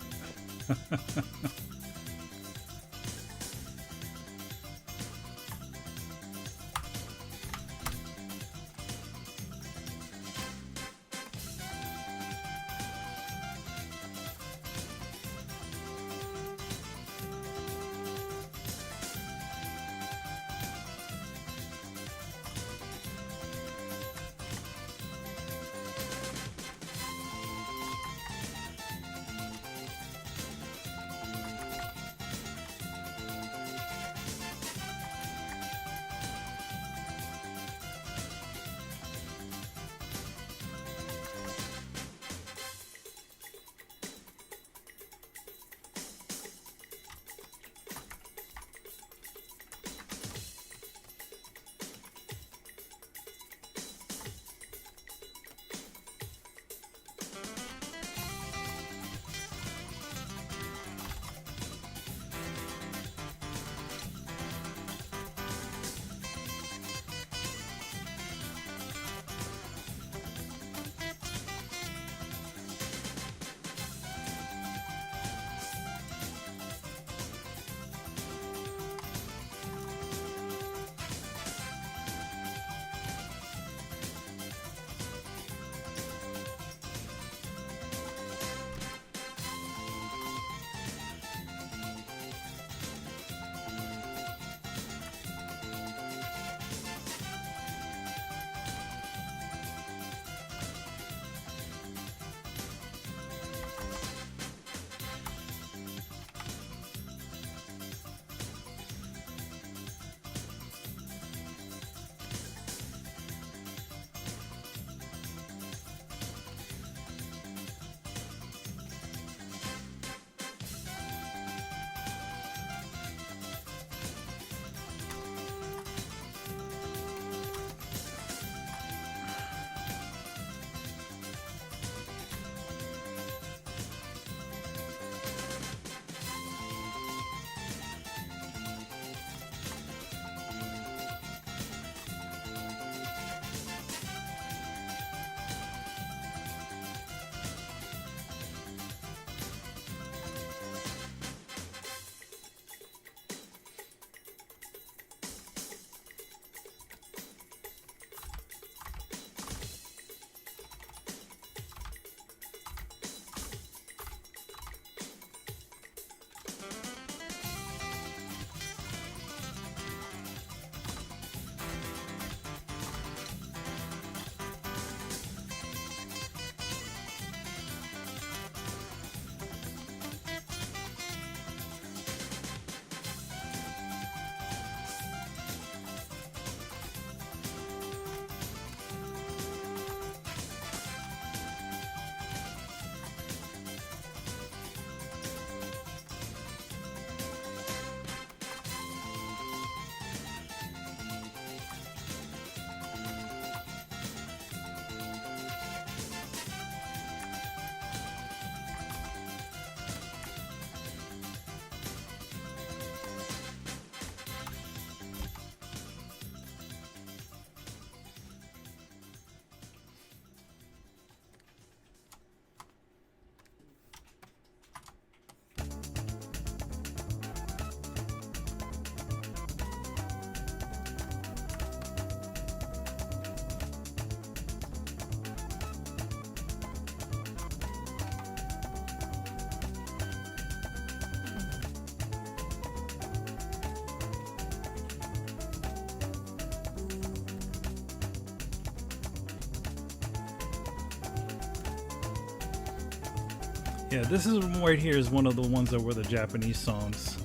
Yeah, this is right here is one of the ones that were the Japanese songs.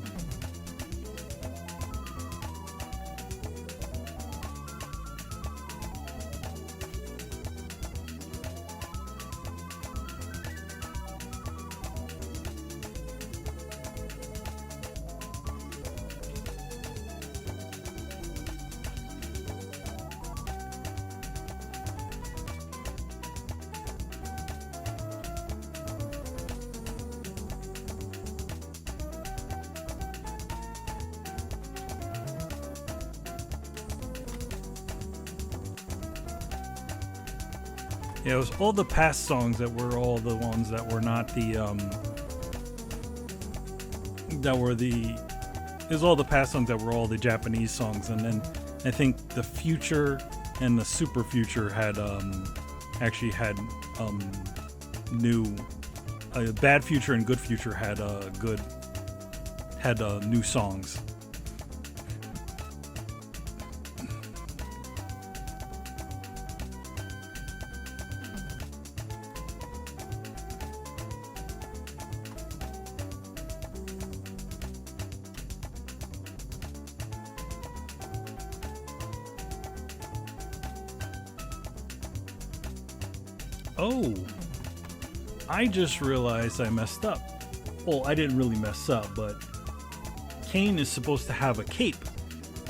Yeah, it was all the past songs that were all the ones that were not the that were the. It was all the past songs that were all the Japanese songs, and then I think the Future and the Super Future had actually had new Bad Future and Good Future had new songs. Oh, I just realized I messed up. Well, I didn't really mess up, but Kain is supposed to have a cape,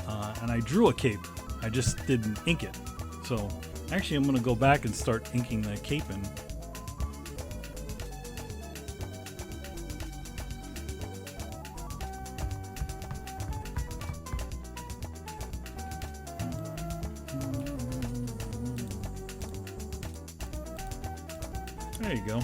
and I drew a cape. I just didn't ink it. So actually, I'm going to go back and start inking that cape in. There you go.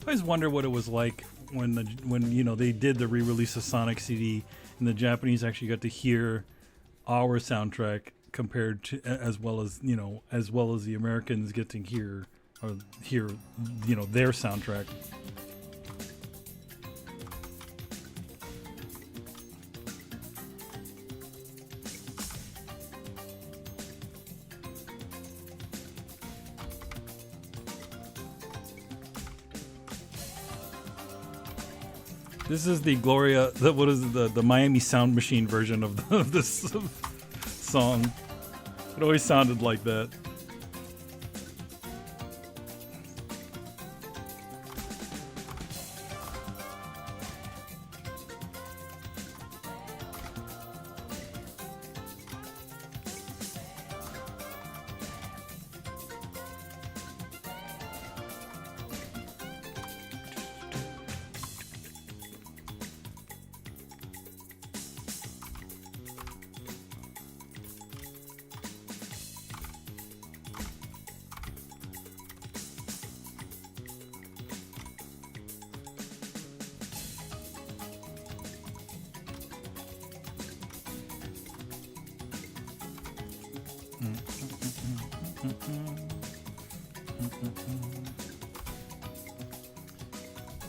I always wonder what it was like when you know they did the re-release of Sonic CD and the Japanese actually got to hear our soundtrack compared to as well as the Americans get to hear their soundtrack. This is the Gloria. What is the Miami Sound Machine version of this song? It always sounded like that.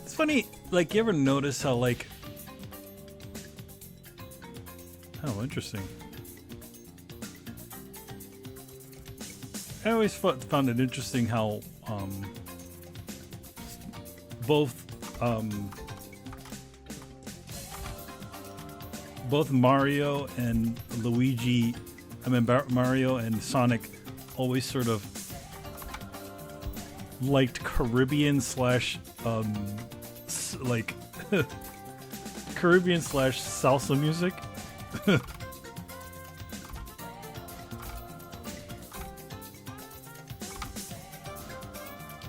It's funny, like, you ever notice how, like, oh, interesting. I always found it interesting how both Mario and Luigi, Mario and Sonic always sort of liked Caribbean slash like Caribbean slash salsa music.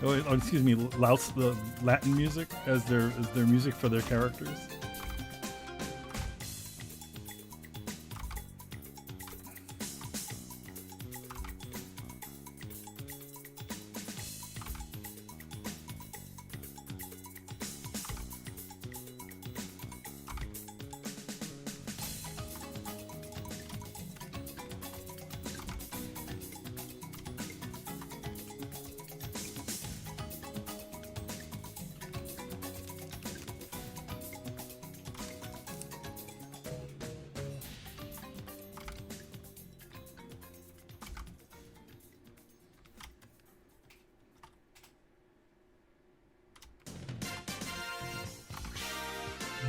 Oh, excuse me, the Latin music as their music for their characters.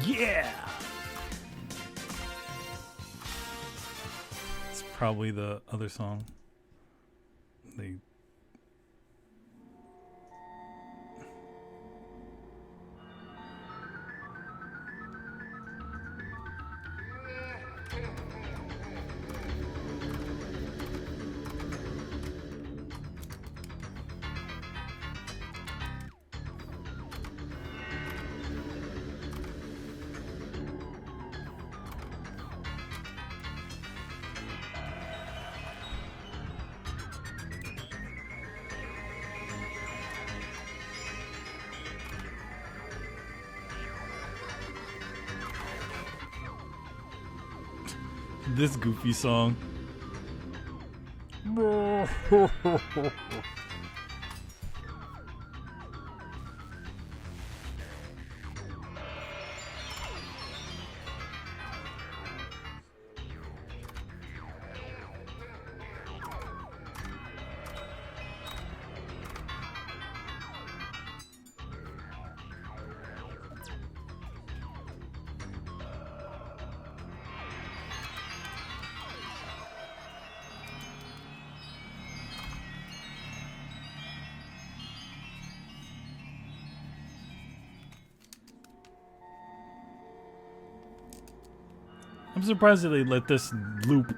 Yeah! It's probably the other song. They this goofy song. I'm surprised that they let this loop.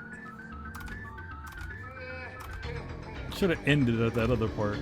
Should have ended at that other part.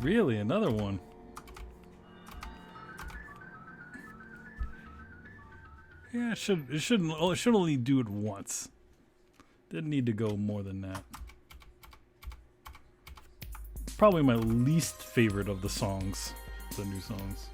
Really, another one. Yeah, it should only do it once. Didn't need to go more than that. Probably my least favorite of the songs, the new songs.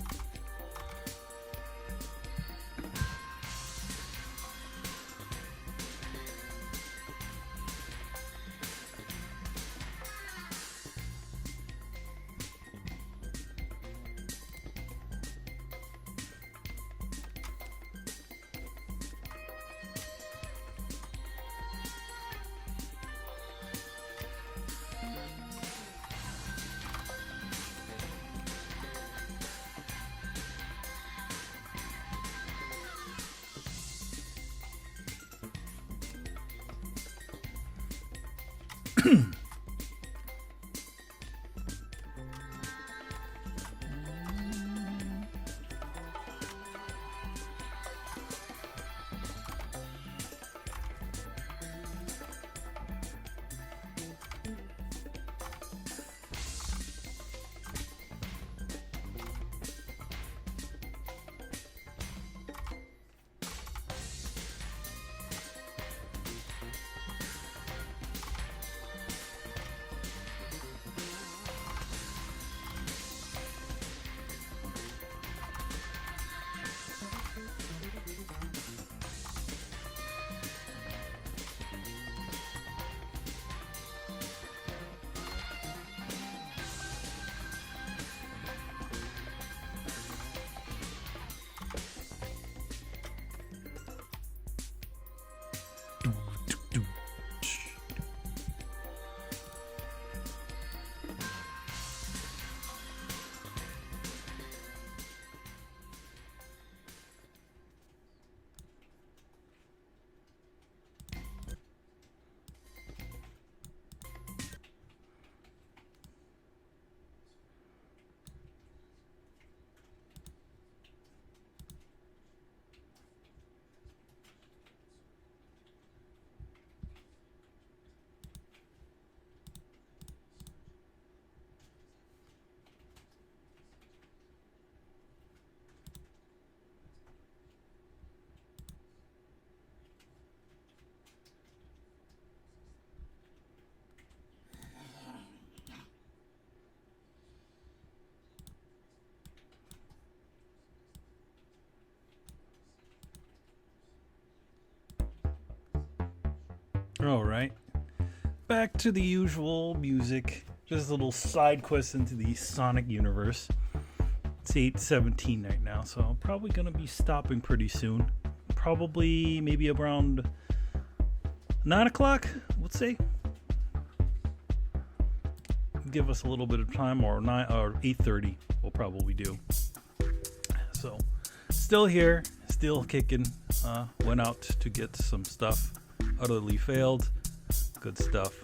All right, back to the usual music. Just a little side quest into the Sonic universe. It's 8:17 right now, so I'm probably gonna be stopping pretty soon. Probably maybe around 9 o'clock, let's say. Give us a little bit of time, or 8:30 we'll probably do. So, still here, still kicking. Went out to get some stuff. Utterly failed. Good stuff.